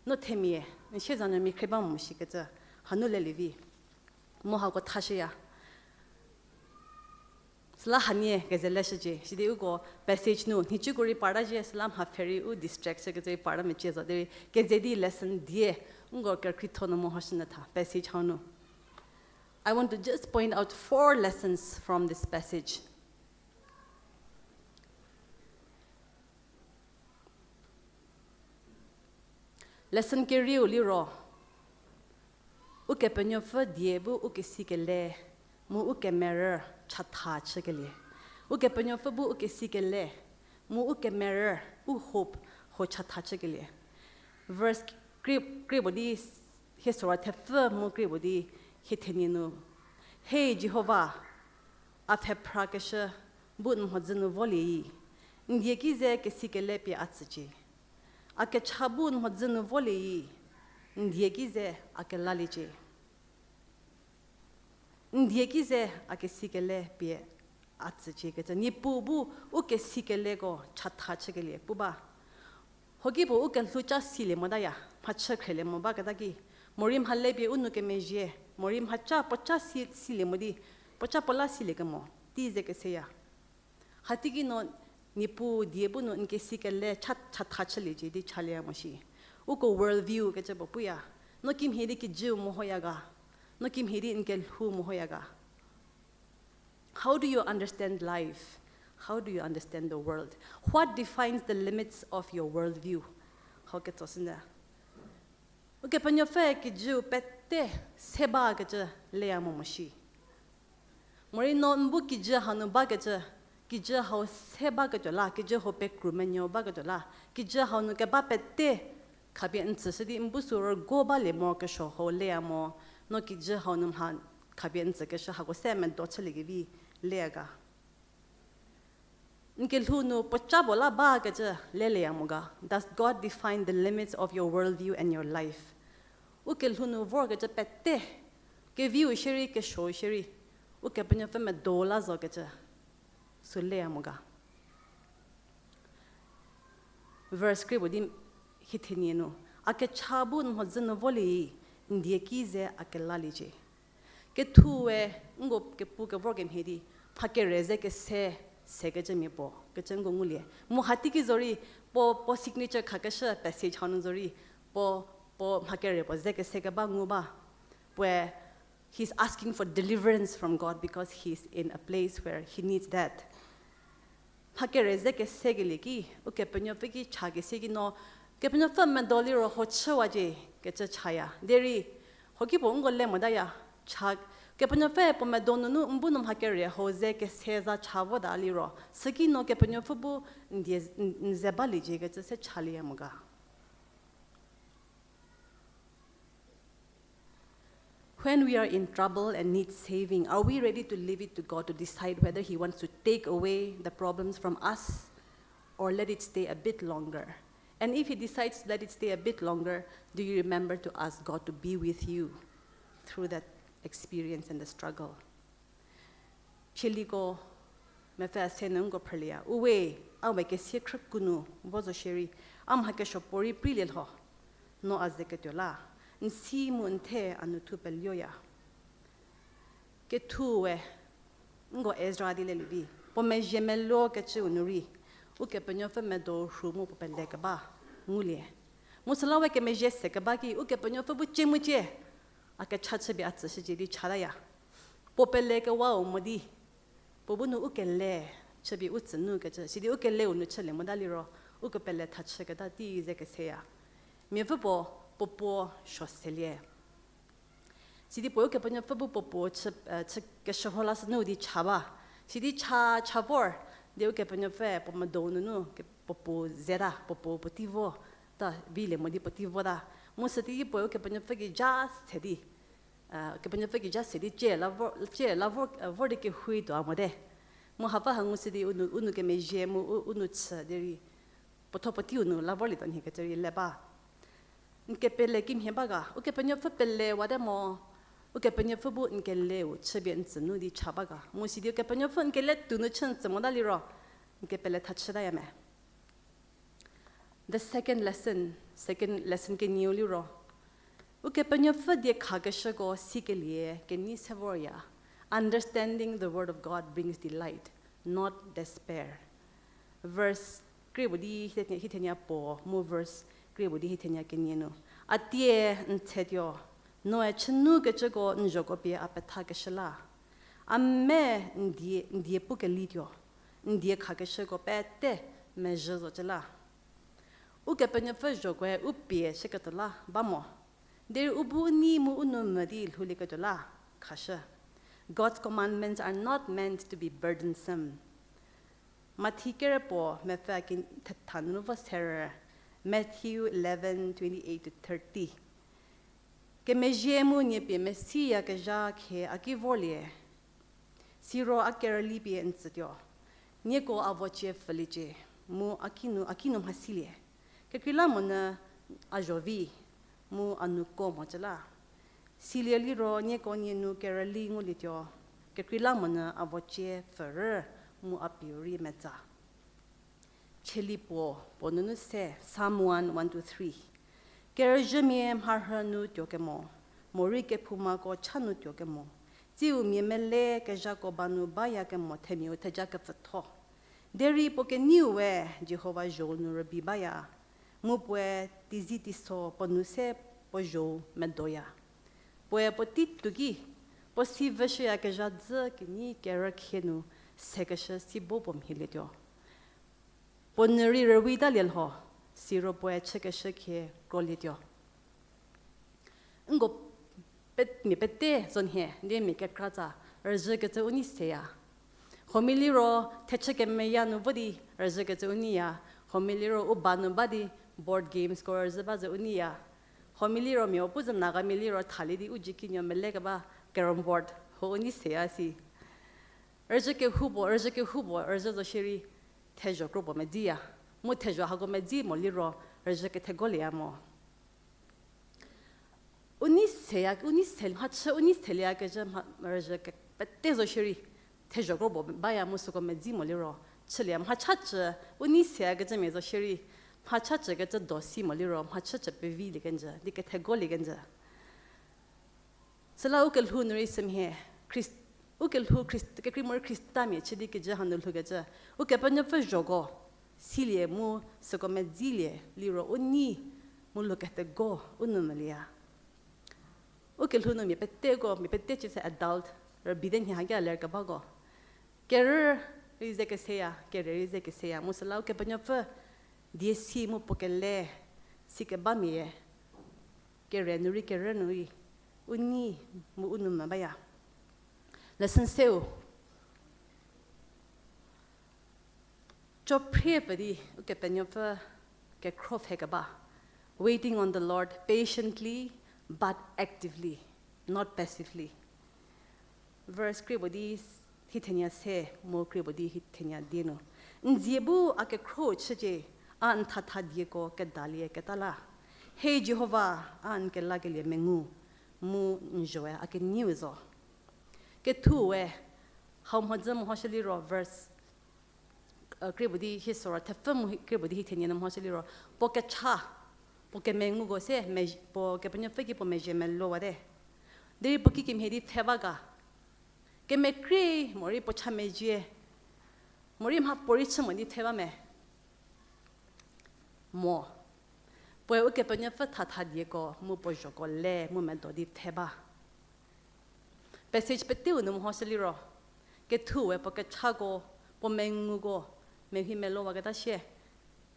no themie se za no mi kheba mo shi ke cha hanule levi moha ko thashya sla hanie gezela shje sidi ugo passage nu nichu gori pada je islam ha feri u distract se ge pada me chezo de ke zedi lesson die ungo Kerüsuo mohashna tha passage hanu I want to just point out 4 lessons from this passage. Lesson ke riu li ro uke penyo fa diebu uke sikele mu uke mirror chatha chegele uke penyo fa bu uke sikele mu uke mirror u hope ho chatha chegele verse kribodi hisora tefa mu kribodi hiteninu hey Jehovah athe prakasha bun hoznu voli ndiekize ke sikele pi atsuchi ake chabun hoznu voli ndiekize ake laliche ndiekize ake sikele pi atsuchi ke ni pubu uke sikele go chatha chegele puba hogibo uke lucha sile modaya phacha khele moba kadagi morim halle bi unu ke meje morim hacha pacha sile modi pacha pola sile ke mo tize ke seya hatigi no nipu diebu no inke sikele chat chale je di chale moshi uko world view ke chebo puya no kim hedi ki ju mo hoyaga no kim hedi inke hu mo hoyaga how do you understand life how do you understand the world what defines the limits of your world view how ke tosina uke panyo fe ki ju pette seba ke je le amo moshi mori no mbu ki je hanu ba ke je ki je ho seba ke la ki je ho pe krumenyo ba ke la ki je ho no ke ba pette khabi an tse di mbu sur go ba le mo ke sho ho le amo no ki je ho num han khabi an tse ke sha ha go semen do chele ge vi le ga Nkilhunu pochabola ba kaja lele amuga. Does God define the limits of your worldview and your life? Ukilhunu vor kaja pette. Ke view shiri ke show shiri. Uke penya feme dola zo kaja. Sulle amuga. Verse kribudim hitinienu. Ake chabun hodzeno voli DIEKEPU ake lalije. Ke tuwe ngo ke pu ke vorgem hedi. Phake reze ke se ke jemi po ke chengo ngulie. Mu hati ki zori po signature khakasha passage hanu zori po phake re po ze ke se ke ba nguba. Where he's asking for deliverance from God because he's in a place where he needs that. Phake reze ke se ke leki uke penyo peki chage se ki no ke penyo fam doli ro ho chwaje ke chaya. Deri hoki po ngolle modaya chag ke penyo fe po medonu mbunum hakere hoze ke seza chavo dali ro sagi no ke penyo fubu nzebali je ke se chali amuga. When we are in trouble and need saving, are we ready to leave it to God to decide whether He wants to take away the problems from us or let it stay a bit longer? And if He decides to let it stay a bit longer, do you remember to ask God to be with you through that experience and the struggle? Chiliko mefa senungo perlia. Uwe awe ke secret kunu bozo sheri am hake shopori prilil ho no azeketiola. Nsi munte anutu pelioya. Ke tuwe ngo Ezra dilelibi. Po me gemelo ke chunuri. Uke penyo fe medo rumu po peleka ba ngulie. Musalawe ke me jesse ke baki uke penyo fe bu chimuche. Ake chache bi atse shiji chalaya. Po peleka wa umodi. Po bunu uke le chebi utse nu ke che. Sidi uke le unu chele modaliro uke pele tache ke da di ze ke seya. Me fe popo shoselie. Sidi po uke penyo fe bu popo che ke shoholas nu di chaba. Sidi chavor de uke penyo fe po madonu nu ke popo zera popo potivo ta bile modi potivo da. Musati po uke penyo fe ki just sedi. Ke penyo fe ki just sedi che la vor de ke hui to amode. Mo hapa hangu sidi unu ke meje mu unu tsa deri potopoti unu la vor li ton ke teri leba. Nke pele kim hebaga uke penyo fe pele wada mo uke penyo fe bu nke leu chebien tsnu di chabaga. Mo sidi uke penyo fe nke le tunu chen tsmodali ro nke pele tachda yame. The second lesson ke niuli ro. Uke penyo fe de khagasha go sikelie ke ni savoria. Understanding the word of God brings delight, not despair. Verse kribudi hitenya po mo verse kribudi hitenya ke nienu. Atie ntedio no e chnu ke chego njogo bi apetha ke shla. Amme ndie puke lidio. Ndie khagasha go pete me jezo chla. Uke penyo fe jogwe upie shekatla bamo. Der ubu ni mu unumadi hulikatla khasha. God's commandments are not meant to be burdensome. Matikerepo mefakin tatanova serra. Matthew 11:28-30. Ke mejemu ni pe mesia ke jake akivolie. Siro akerli pe entsetio. Nieko avoche felice. Mu akino Mhasilie. Ke kilamona ajovi mu anuko mochala. Siliali ro nieko nienu kerali ngulitio. Ke kilamona avoche ferrer mu apiuri Metha. Chelipo ponunu se Psalm 1:1-3. Kerjemie harhanu tyokemo. Mori ke puma ko chanu tyokemo. Tiu miemele ke jako banu baya ke motemio THEJA ke phtho. Deri poke niwe Jehovah jolnu rabibaya. Mupwe tiziti so ponuse pojo medoya. Pwe potit tugi posi veshya ke jadze ke ni kerakhenu sekasha si bobom hiletyo. Poneri rewida lelho siro pwe chekasha ke golityo. Ngo pet mi pete zon he de mi ke krata erje ke te uniseya. Homiliro techeke meya no body erje ke te unia. Homiliro ubanu body board games ko erje ba ze unia. Homiliro mi opuzam naga miliro thalidi ujikinyo melega ba carom board ho uniseya si. Erje ke hubo erje zo shiri THEJA group of media. Mu THEJA hago medi mo liro reje categoria mo. Unisel hacha unistelia ke jam reje ke petezo shiri THEJA group of baya musuko medi mo liro chiliam hacha unisel ke jam ezo shiri hacha ke je dosi mo liro hacha bevi ligenja di category ligenja. Sala ukel hunri sem he Christ ukel hu Christ ke krimor Christami chidi ke jahanul hugaja uke panya fe jogo silie mu soko medzilie liro uni mu lokete go unumalia ukel hu no mi pette chise adult biden hi haga ler ka bago kerer rize ke seya musala uke panya fe diesi mu pokele sike bamie kerenuri uni mu unumabaya. Lesson 2. Jo prevedi uke penyofa ke krof hekaba. Waiting on the Lord patiently but actively, not passively. Verse kribodi hitenya se mo kribodi hitenya dino. Nziebu ake kro cheje an tata dieko ke dalie ke tala. Hey Jehovah an ke lagele mengu mu njoya ake niwezo. Ke tuwe how mudzam hoshali ro verse kribudi hisora tafam kribudi hitenya hoshali ro poke cha poke mengu go se poke panya feki po meje mello wade deri poki kim hedi thebaga ke me kri mori pocha meje mori ma poricham ni theba me mo po uke panya fa tha dieko mu po joko le mu me do di theba passage petiu no hoshali ro ke tuwe poke chago po mengu go mehi melo wagata she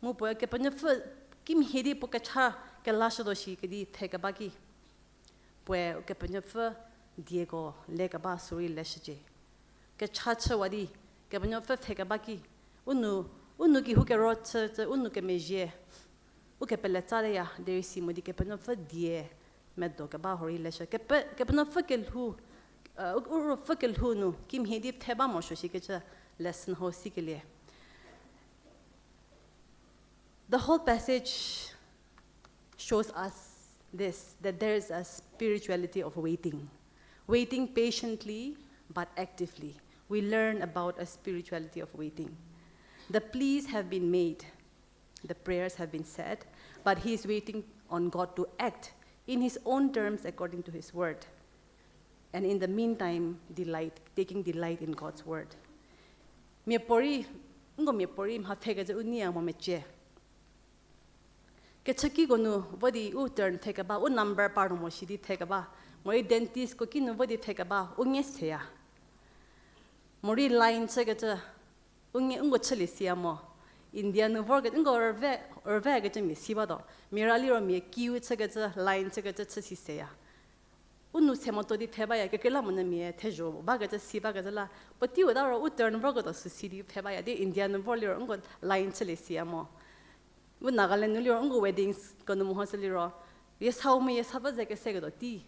mu po ke panya fa kim hedi poke cha ke lasho do shi ke di thega baki po ke panya fa diego le ka ba suri lesje ke cha cha wadi ke panya fa thega baki unu ki hu ke ro cha unu ke meje u ke pele tsare ya de si modi ke panya fa die meddo ke ba hori leshe ke panya fa ke hu uru fa ke hu nu kim hedi theba mo shi ke cha lesson ho si ke liye. The whole passage shows us this, that there is a spirituality of waiting. Waiting patiently, but actively. We learn about a spirituality of waiting. The pleas have been made, the prayers have been said, but he is waiting on God to act in his own terms according to his word. And in the meantime, taking delight in God's word. Me pori mhathega je unia mo meche. Kechaki gonu body u turn take about u number part mo shidi take about mori dentist ko kinu body take about ungeseya mori line chega ungo chali siamo India no work ngo orve ga jemi sibado mirali ro mi kiu chega line chega chisi seya unu semoto di theba ya ke kela mon mi thejo ba ga siba ga la pati uda ro u turn work do sidi theba ya di India no work ro ngo line chali siamo u Nagaland no ngo weddings kono mo hasali ro yes how me yes haba zeke sege do ti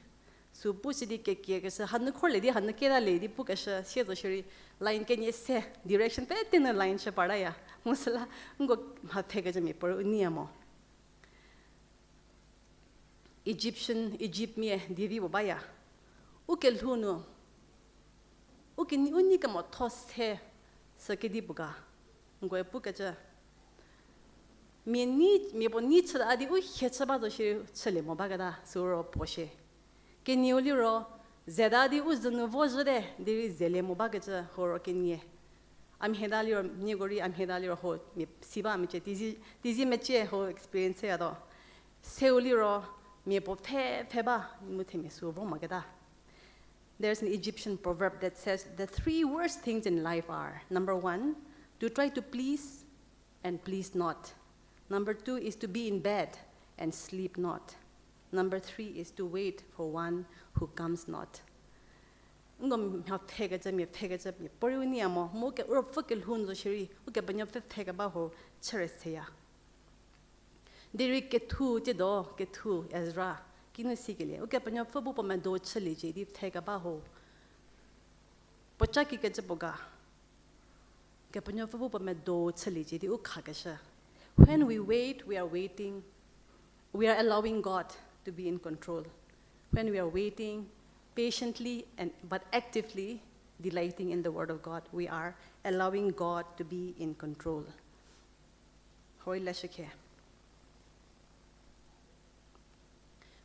su pusidi ke ke se han khole di han ke da lady pu ke se do shiri line ke ni se direction pe tin line se pada ya musala ngo ha thege je me por uniamo Egypt me divi bo baya u ke lhuno u ke ni uni ka mo thos he se ke di buga ngo pu ke je me bo ni chada adi u hecha ba do shi chele mo bagada suro poshe ke ni oli ro zeda di u zunu vojre de zele mo bagaja horo ke ni am hedali ro ni gori am hedali ro ho me siba me che tizi me che ho experience ya do seuli ro me bo the ba mu the me su bo magada. There's an Egyptian proverb that says the three worst things in life are: number 1, to try to please and please not. Number 2 is to be in bed and sleep not. Number 3 is to wait for one who comes not. Ngom ha thega je me poruni amo mo ke ro fukel hun zo shiri u ke banya fe thega ba ho chereseya. Deri ke thu te do ke thu Ezra kinu sigele u ke banya fobu po man do chali je di thega ba ho pocha ki ke boga Kepanyo fabu pa me do tsali jidi u khagasha. When we wait, we are waiting. We are allowing God to be in control. When we are waiting patiently but actively delighting in the Word of God, we are allowing God to be in control. Hoi lashike.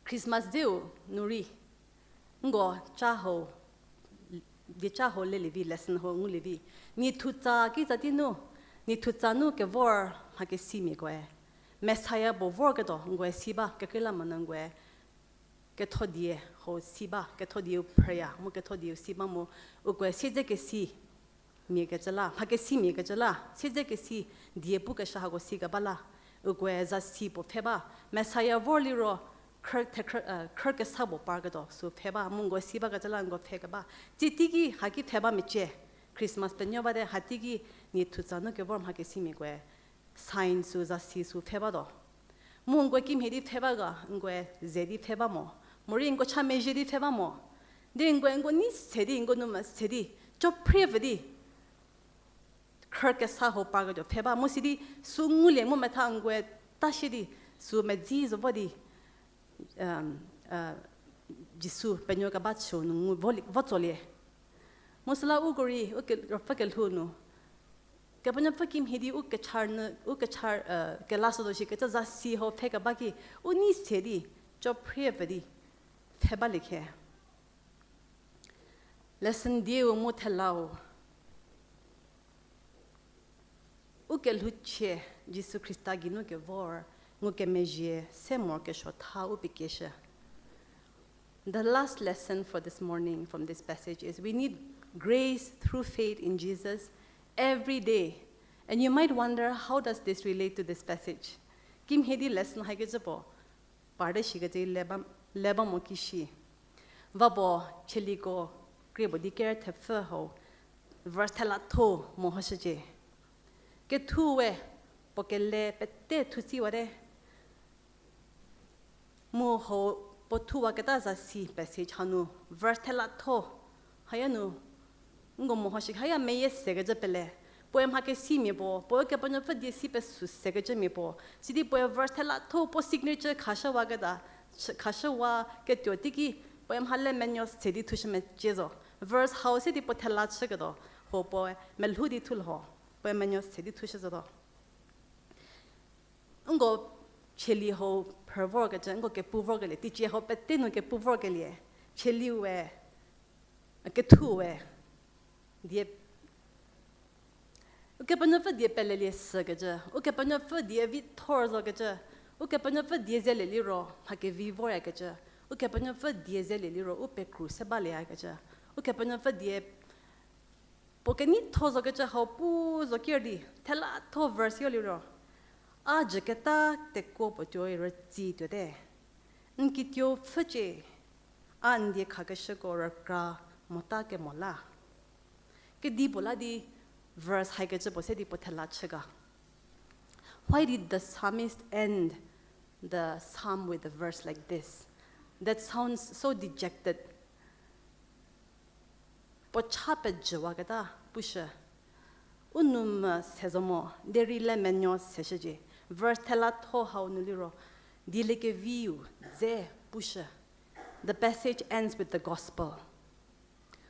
Christmas deu nuri ngo chaho di chaho le levi lesson ho ngu levi ni thuta ki zatinu ni thuta nu ke vor ha ke simi ko Messiah bo vor ke do ngo siba ke kela manangwe KETHODIE ho siba KETHODIE prayer mo KETHODIE siba mo ugwe seje ke si mi ke chala ha ke si mi ke chala seje ke si DIEKEPU ke sha go si ga bala ugwe za si po pheba Messiah vorli ro Kirk sabo pargado so pheba mungo siba ga chala ngo phega ba titigi ha ki pheba miche Christmas penyo ba de hatigi ni thutsano ke vorm ha ke si mi gwe sign su za si su pheba do mungo kim hedi pheba ga ngwe zedi pheba mo Mori ingo chame jedi pheba mo de ingo ni sedi ingo no mas sedi jo prevedi Kirk sa ho pargado pheba mo sidi sungule mo metha ngwe tashidi su me ji zo body Jisu penyo ka bacho nung votolie Musla ugori uke rafakel hunu Kapanya fakim hidi uke char ke laso do shi ke za si ho pheka baki uni sedi jo prevedi pheba likhe lesson dio mothelao uke luche Jisu Christa ginu ke vor nguke meje semor ke shotha upikesha. The last lesson for this morning from this passage is we need grace through faith in Jesus every day. And you might wonder, how does this relate to this passage? Kim hedi lesson haige jabo parde shigate leba mokishi vabo cheliko krebo diker tefe ho verse thalatho mohasje ke thuwe pokelle pette thusi ware mo ho potuwa keta za si passage hanu verse thalatho hayanu ngo mohashik haya meye sege pele poem hake si mi bo po ke panyo fa desi pe su sege mi bo sidi po verse thalatho po signature khasha wagada khasha wa ke tyotiki poem halle menyo sedi thushme jezo verse house di po thalat segado ho po melhudi thul ho poem menyo sedi thushe do ngo cheli ho pervor ga jango ke puvor ga le ti che ho petino ke puvor ga le cheli we ke tu we die ke panyo fa die pele le se ga ja o ke panyo fa die vitor zo ga ja o ke panyo fa die zele li ro ha ke vivor ga ja o ke panyo fa die zele li ro o pe kruse bale ga ja o ke panyo fa die porque ni tozo ga ja ho pu zo kirdi tela to verse yo li ro a jeketa te ko po joy ro ji to de nki tyo phaje an die khaga shego ra ka mota ke mola ke di bola di verse haige je bose di pothela chega why did the psalmist end the psalm with a verse like this that sounds so dejected pochape jwa gada pusha unum sezomo deri le menyo sesje verse telat ho how nuliro dileke view ze pusha the passage ends with the gospel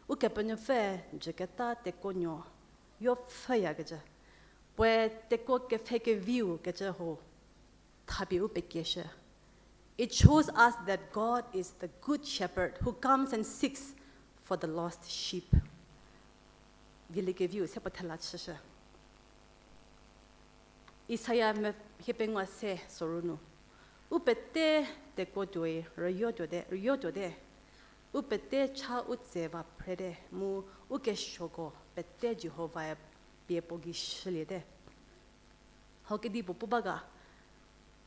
ukepanyo fe jeketa te konyo yo fe ya gaja pwe te ko ke feke view gaja ho thabi upekesha it shows us that God is the good shepherd who comes and seeks for the lost sheep dileke view se pathala chasha Isaiah me hipengwa se sorunu upete te ko joy ryo de upete cha utseva prede mu ukeshogo pete Jehovah be pogi shlede hokedi popaga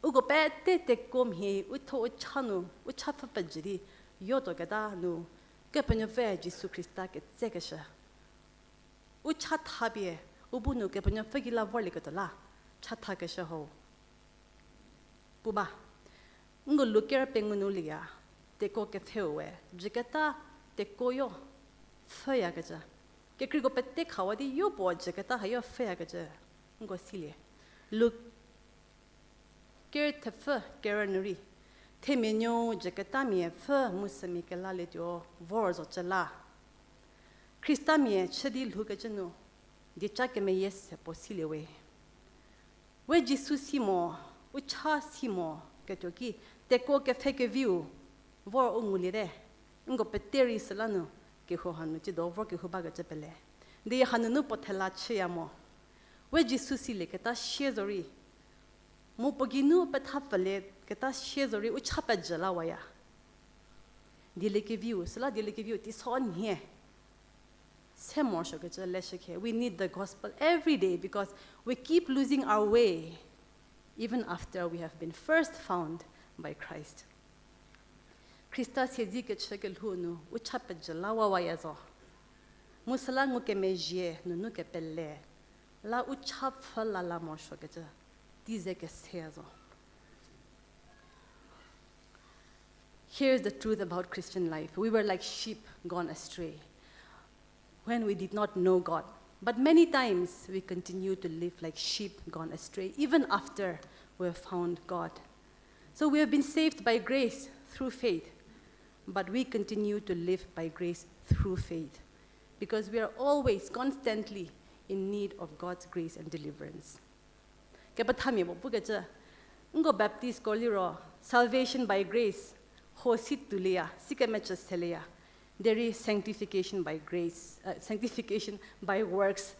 ugo pete te kom he utho chanu uchafa pajri yodo gada nu kepenyo ve Jesus Christa ke tsekesha ucha thabie ubunu kepenyo fegila vorli kotala chatha ke ho puba ngo lukera pengunulia te ko ke thewe jiketa te koyo feya gaja ke kri go pette khawa di yo po je ke ta ha yo fe ga je ngo sile look ker te fe keranuri te menyo je ke ta mi fe musami ke la le jo vorzo chala krista mi chedi lu ga je no di cha ke me yes po sile we Jesus simo ucha simo ke to ki te ko ke fe ke view vor unguli re ngo peteri salano ke ho hanu ti do vor ke ho ba ga je pele de hanu no potela chiamo we Jesus sile ke ta shezori mo poginu petapale ke ta shezori ucha pa jala waya dile ke view sala dile ke view ti son here we need the gospel every day because we keep losing our way even after we have been first found by Christ. Krista sezi ke chekel hunu uchapa jalawa wayazo. Musala nguke meje nunu ke pelle. La uchap la la mosho ke dize ke sezo. Here's the truth about Christian life. We were like sheep gone astray when we did not know God. But many times we continue to live like sheep gone astray, even after we have found God. So we have been saved by grace through faith, but we continue to live by grace through faith because we are always, constantly in need of God's grace and deliverance. Ngo Baptist koliro salvation by grace, hosit tulia, sikamecha selea. There is sanctification by grace, sanctification by works.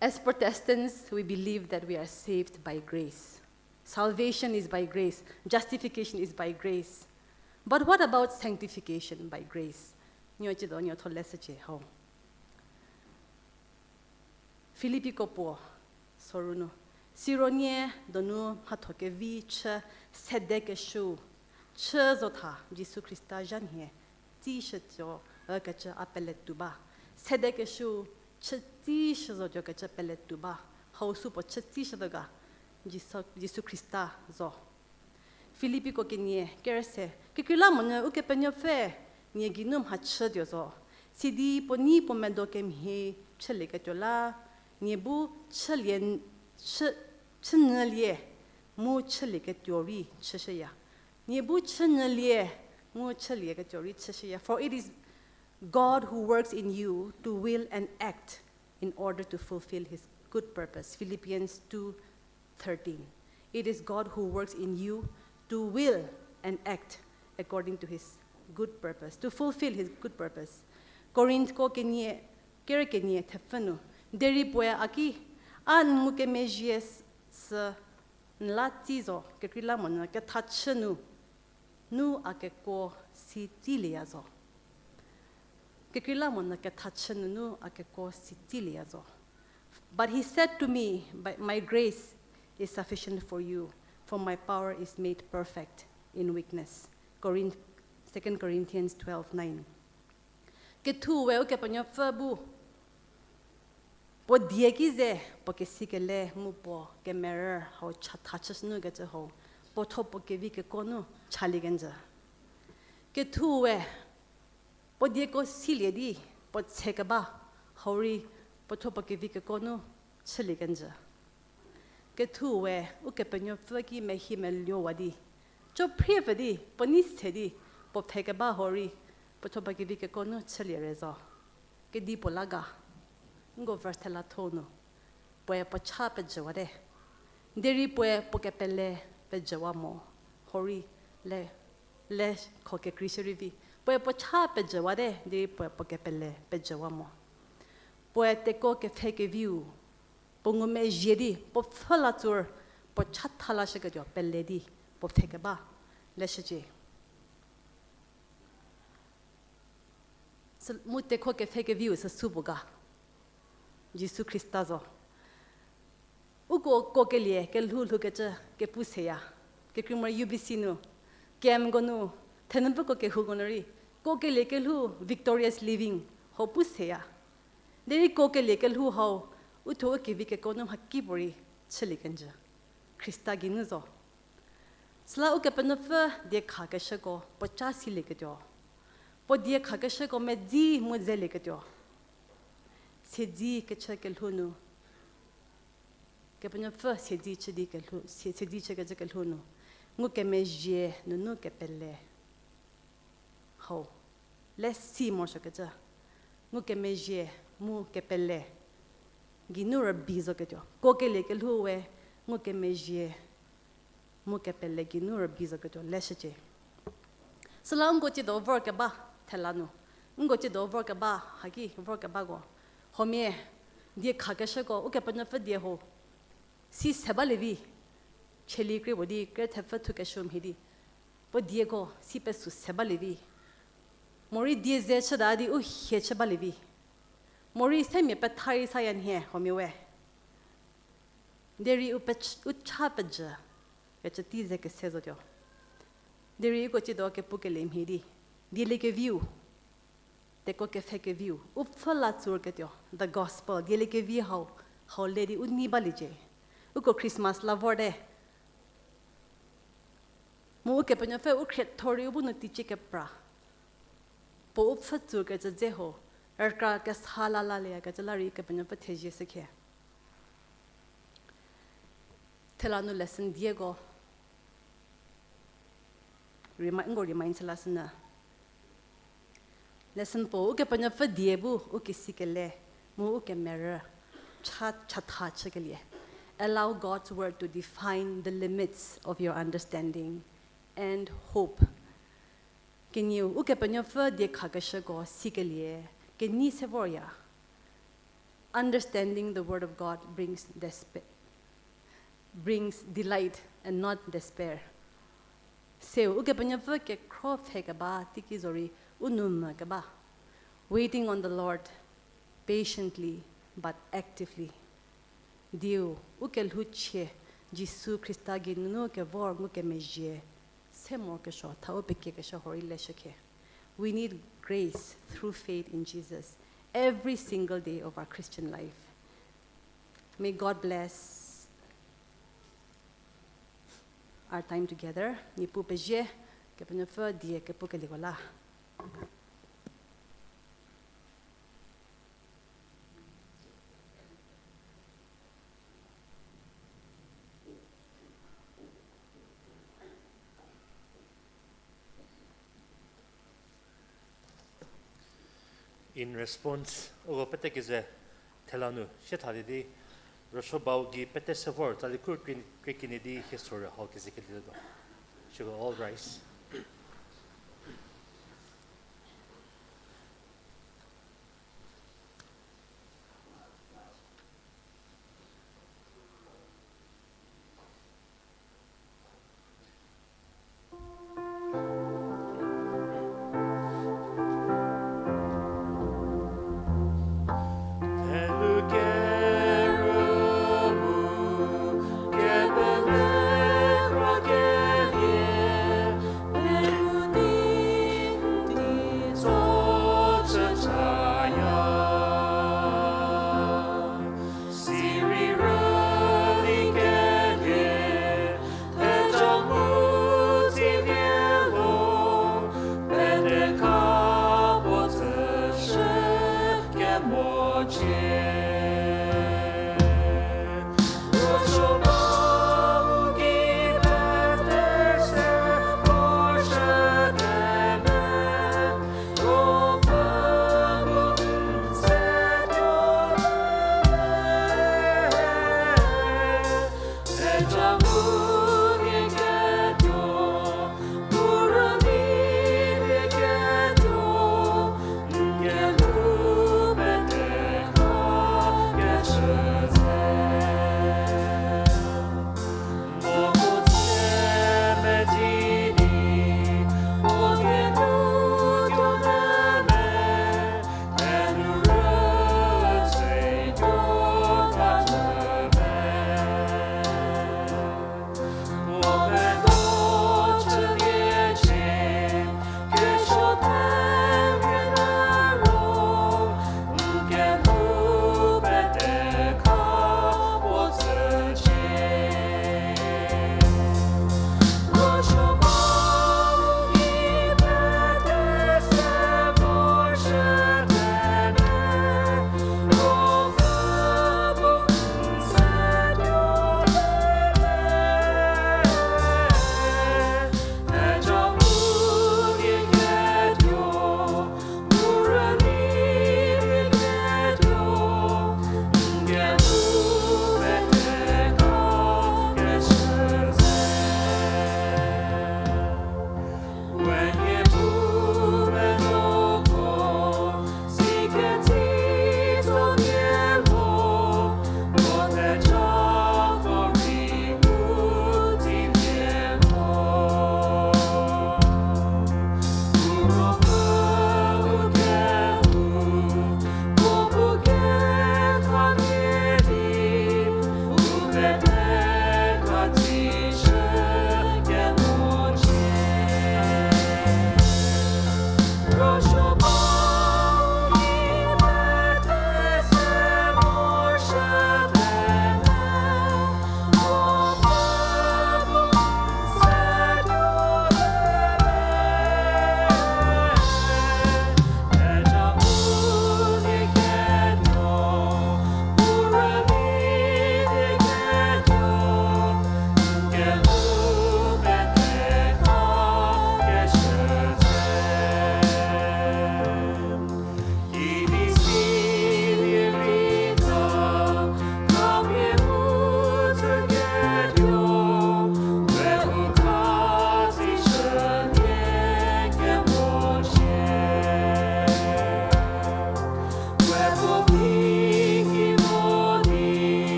As Protestants, we believe that we are saved by grace. Salvation is by grace. Justification is by grace. But what about sanctification by grace? Philippi kopo soruno. Sironie donu hatoke vich sedeke shu. Chezota Jesu Christa janie tishetjo akacha apeletuba sedekeshu chetisho jo kacha peletuba hausu po chetishoga Jesu Christa zo Philippi ko kenie kerse kikula mona ukepenyo fe nie ginum hachdio zo sidi po ni po mendokem he chelekatola niebu chelien chenelye mu chelekatiori chesheya For it is God who works in you to will and act in order to fulfill his good purpose. Philippians 2:13. It is God who works in you to will and act according to his good purpose, to fulfill his good purpose. Corinth ko kenie kere kenie tefanu deri poe aki an muke mejies sa nlatizo ke krilamon ke tachenu nu akeko sitiliazo. But he said to me, my grace is sufficient for you, for my power is made perfect in weakness. 2 Corinthians 12:9. Ketu weo ke panyo fabu. Po Liegiese po ke sikele mu po ke mirror ho chatachas nu ge ho. Po topo ke vi ke kono chaligenza. Ketu we po dieko siliedi po tsekaba hori po topo ke vi ke kono chaligenza. Ketu we uke panyo faki me himelio wadi. Jo prevedi po nistedi po tsekaba hori po topo ke vi ke kono chalierezo. Ke di po laga. Ngo vertela tono. Poe po chape jawade. Deri poe po ke pele pe jawamo. Hori le koke kriserivi. Poe po chape jawade. Deri poe po ke pele pe jawamo. Poe te koke feke view. Po ngume jedi. Po falatur. Po chatala shagajo pele di. Po feke ba. Le shaje. So mute koke feke view sa subuga. Jesu Christazo. Ugo kokelie ke lulu ke Pusa ke krima Yubisino ke amgonu tenenbu ko ke hugonori kokelie ke lu victorious living ho Pusa. Deri kokelie ke lu ho uto ke vike konum hakibori chelikenja. Christa ginuzo. Sla uke penofa de khakashako 50 lekejo. po dia khakashe ko me ji mo zele ke tyo se ji ke cha ke lhunu ke panya fa se ji che di ke lhu se ji che ke lhunu ngu ke me je nu ke pelle ho let's see more so ke cha ngu ke me je mu ke pelle ginu ra bizo ke tyo ko ke le ke lhuwe ngu ke me je mu ke pelle ginu ra bizo ke tyo leshe Salam go to the work ba telano. Ngo to the work ba hagi work ba go. Homie die khagasha go uke panya fa die ho. Si sabalevi. Cheli kre bodi kre thafa to kashum hidi. Bo die go si pesu sabalevi. Mori die ze chada di u he chabalevi. Mori se me pathai sayan he homie we. Deri upach uchapaja. Yachati ze ke sezo dio. Delie go to the Pukelim hidi. Delie ke view. The coke fake view. Upfala surgetio. The gospel. Delie ke view how lady udni balije. Uko Christmas lavorde. Muke penyafe ukret tori ubunu tiche kepra. Po upfat surget zeho. Erka gas halala lea gajalari ke penyafe teje seke. Telanu lesson Diego. Remind lesson. Lesson po uke panya fa diebu uke sikele mu uke mirror chat chakele. Allow God's word to define the limits of your understanding and hope. Can you uke panya fa die khagasha go sikele can ni sevoria. Understanding the word of God brings delight and not despair. Se uke panya fa ke krof hekaba tikizori unum kaba. Waiting on the Lord patiently but actively. Dio uke luche Jisu Christa ginu ke vor muke meje se mo ke sho ta opeke ke sho hori lesheke. We need grace through faith in Jesus every single day of our Christian life. May God bless our time together. Ni pu peje ke panya fa DIEKEPU ke ligola. In response, ogo pete kize telanu shetadidi Roshabaugi pete savor talikur krinidi history how kizikilido. Should all rise.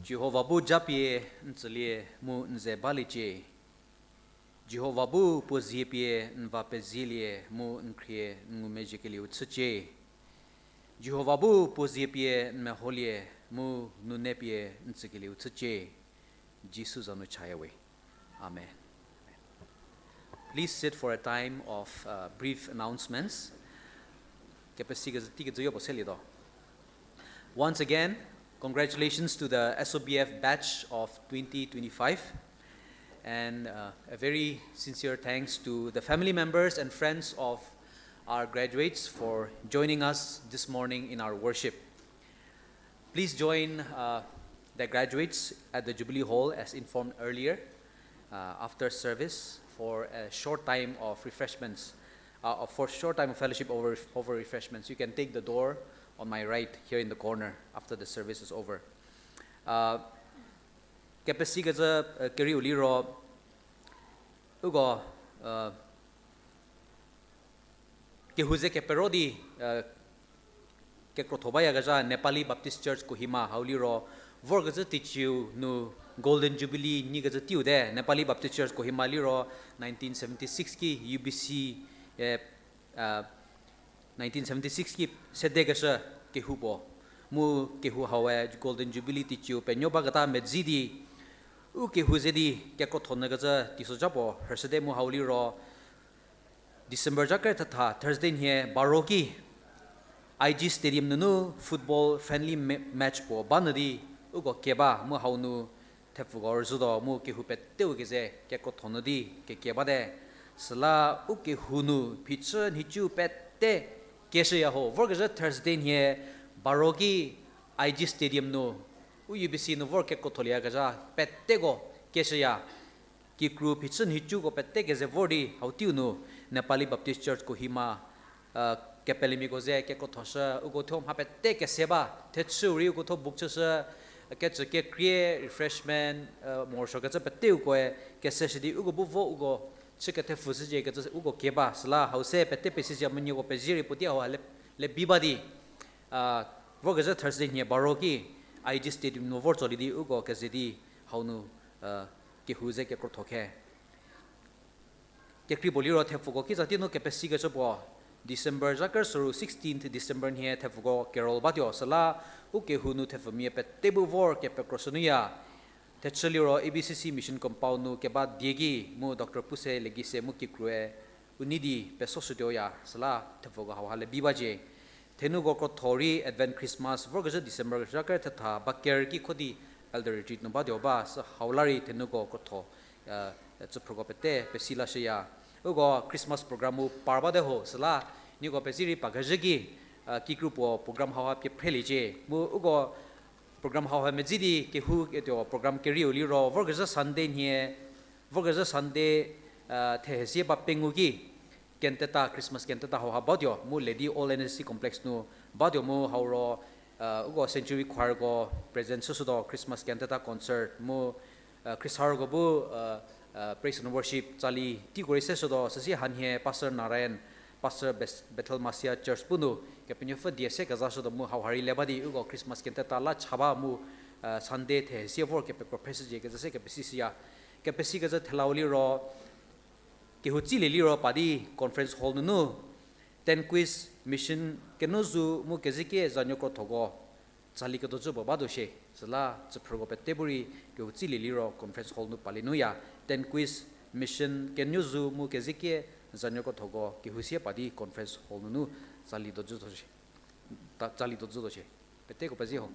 Jehovah bu japie nzlie mu nze balije Jehovah bu pozipie nva pezilie mu nkrie ngu mejikeli utsuche Jehovah bu pozipie nmeholie mu nunepie ntsikeli utsuche Jesus anu chayawe Amen. Please sit for a time of brief announcements. Once again, congratulations to the SOBF batch of 2025, and a very sincere thanks to the family members and friends of our graduates for joining us this morning in our worship. Please join the graduates at the Jubilee Hall as informed earlier after service for a short time of refreshments, for a short time of fellowship over refreshments. You can take the door on my right here in the corner after the service is over. Kepesi gaza keri uliro ugo kehuze keperodi kekrotobaya gaza Nepali Baptist Church Kohima hauliro vor gaza tichu nu Golden Jubilee ni gaza tiu de Nepali Baptist Church Kohima liro 1976 ki UBC 1976 ki sedegasa kehubo mu kehu hawa Golden Jubilee tichu penyo bagata medzidi u kehuzedi kekothona gaza tisojapo hersede mu hauliro December jakar tha Thursday here baroki IG Stadium nunu football friendly match po banadi ugo keba mu haunu thefugor zudo mu kehu petteu geze kekothonadi kekeba de sala u kehunu pitchen hichu pette KECHA ho vorgaza Thursday here baroki IG Stadium no u UBC no vorke kotholia gaza pettego KECHA ki crew pitchen hichu go pette geze vordi hautiu no Nepali Baptist Church Kohima Kepelimi goze ke kothosha ugo thom hapette ke seba thetsuri ugo tho bukchasa ke create refreshment more so gaza pette ugo ke seshidi ugo buvo ugo chikate fusije gaza ugo keba sala hause pette pesija munyo go pejiri putia ho le bibadi vogaza Thursday here baroki IG Stadium no vor choli di ugo ke zidi haunu ke huze ke kothoke ke kriboliro thefugo ki jati no capacity ga chobo December jakar suru 16th December here thefugo Carol badio sala u ke hunu thefami pe tebu vor ke pe krosonuya techaliro ABCC mission compound nu ke ba diegi mu Dr Pusa Liegiese mu ki krue unidi pe sosudoya sala thefugo hawale bibaje thenugo ko thori advent Christmas vor ga December jakar tha bakker ki khodi elder retreat no badio ba hawlari thenugo ko tho it's a progopete pesila shya ugo Christmas program mu parba de ho sala ni go pesiri pagajagi ki group program hawa pe phelije mu ugo program hawa mejidi ke hu eto program keri oli ro vorgaza Sunday here vorgaza Sunday thehesia ba pengugi kenteta Christmas kenteta hawa badio mu lady all NSC complex nu badio mu hawro ugo century choir go presence so do Christmas kenteta concert mu Chris Hargo bu praise and worship TSALI ti gorise so do sasi hanhe Pastor Narayan Pastor Bethel Masia Church punu kepinyo fa diese kaza so do mu hawhari lebadi ugo Christmas kenteta la chaba mu Sunday the sia for ke professor je kaza se ke pisia capacity ka za thelauli ro kehu chili li ro padi conference hall nu ten quiz mission kenozu mu kezike zanyo ko thogo chali ka dojo baba do she sala chprogo peteburi kehu chili li ro conference hall nu palinu ya ten quiz mission kenozu mu kezike zanyo ko thogo kehu sia padi conference hall nu chali dojo she pete ko paji ho